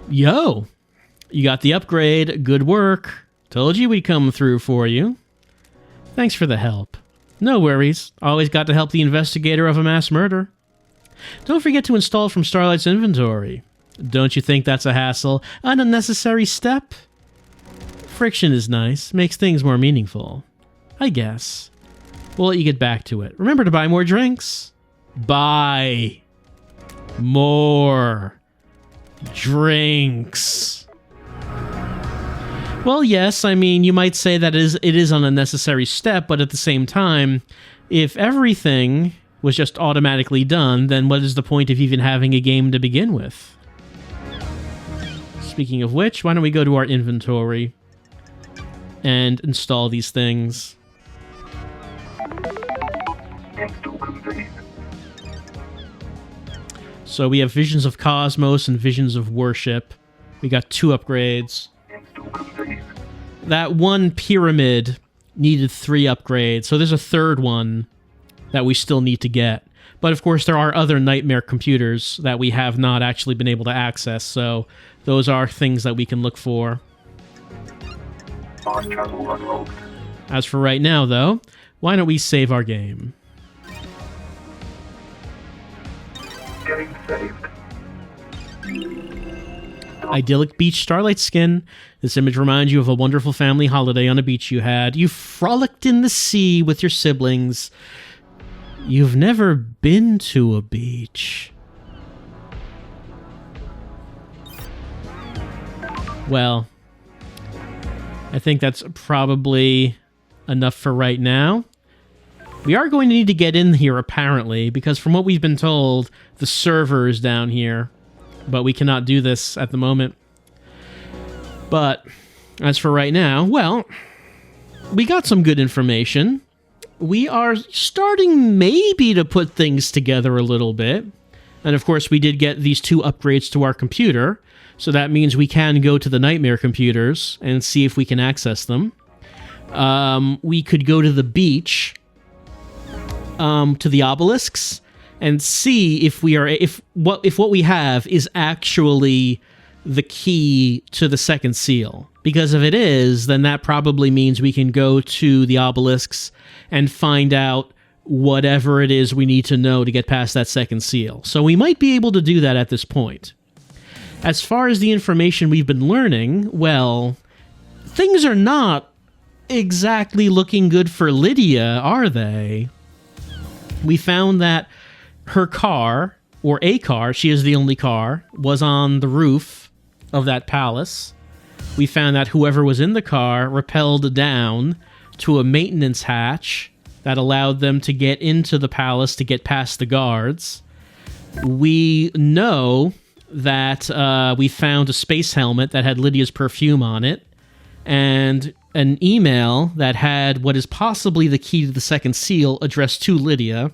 Yo, you got the upgrade. Good work. Told you we'd come through for you. Thanks for the help. No worries. Always got to help the investigator of a mass murder. Don't forget to install from Starlight's inventory. Don't you think that's a hassle? An unnecessary step? Friction is nice. Makes things more meaningful. I guess. We'll let you get back to it. Remember to buy more drinks. Buy more drinks. Well, yes, I mean, you might say that it is an unnecessary step, but at the same time, if everything was just automatically done, then what is the point of even having a game to begin with? Speaking of which, why don't we go to our inventory and install these things? Install complete. So we have Visions of Cosmos and Visions of Worship. We got 2 upgrades. Install complete. That one pyramid needed 3 upgrades, so there's a third one that we still need to get. But of course, there are other nightmare computers that we have not actually been able to access, so those are things that we can look for. Fast travel unlocked. As for right now, though, why don't we save our game? Getting saved. Idyllic beach starlight skin. This image reminds you of a wonderful family holiday on a beach you had. You frolicked in the sea with your siblings. You've never been to a beach. Well, I think that's probably enough for right now. We are going to need to get in here, apparently, because from what we've been told, the server is down here. But we cannot do this at the moment. But as for right now, well, we got some good information. We are starting maybe to put things together a little bit. And of course, we did get these 2 upgrades to our computer. So that means we can go to the nightmare computers and see if we can access them. We could go to the beach, to the obelisks, and see if what we have is actually the key to the second seal. Because if it is, then that probably means we can go to the obelisks and find out whatever it is we need to know to get past that second seal. So we might be able to do that at this point. As far as the information we've been learning, well, things are not exactly looking good for Lydia, are they? We found that her car, or a car, she is the only car, was on the roof of that palace. We found that whoever was in the car rappelled down to a maintenance hatch that allowed them to get into the palace to get past the guards. We know that we found a space helmet that had Lydia's perfume on it, and an email that had what is possibly the key to the second seal addressed to Lydia,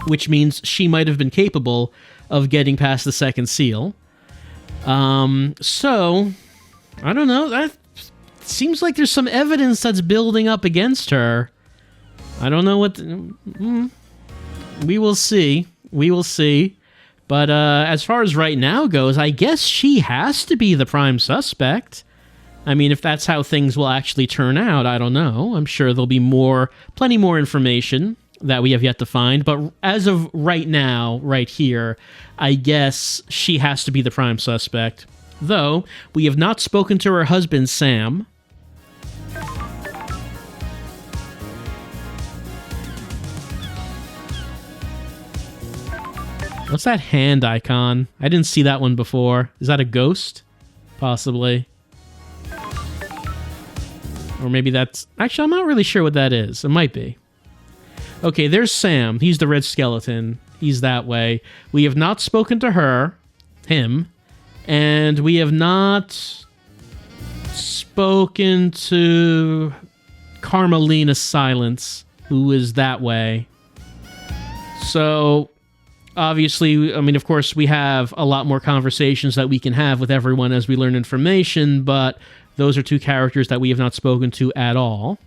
which means she might have been capable of getting past the second seal. So, I don't know, that seems like there's some evidence that's building up against her. I don't know what... we will see. We will see. But as far as right now goes, I guess she has to be the prime suspect. I mean, if that's how things will actually turn out, I don't know. I'm sure there'll be plenty more information that we have yet to find. But as of right now, right here, I guess she has to be the prime suspect. Though, we have not spoken to her husband, Sam. What's that hand icon? I didn't see that one before. Is that a ghost? Possibly. Or maybe that's... Actually, I'm not really sure what that is. It might be. Okay, there's Sam. He's the red skeleton. He's that way. We have not spoken to her, him, and we have not spoken to Carmelina Silence, who is that way. So... Obviously, I mean, of course, we have a lot more conversations that we can have with everyone as we learn information, but those are two characters that we have not spoken to at all.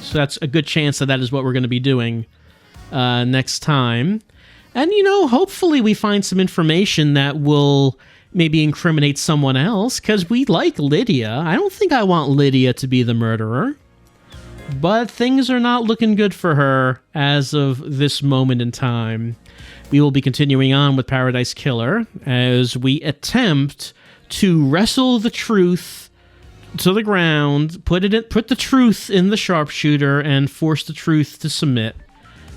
So that's a good chance that is what we're going to be doing next time. And, you know, hopefully we find some information that will maybe incriminate someone else, because we like Lydia. I don't think I want Lydia to be the murderer. But things are not looking good for her as of this moment in time. We will be continuing on with Paradise Killer as we attempt to wrestle the truth to the ground, put the truth in the sharpshooter, and force the truth to submit.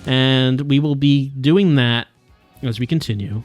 And we will be doing that as we continue.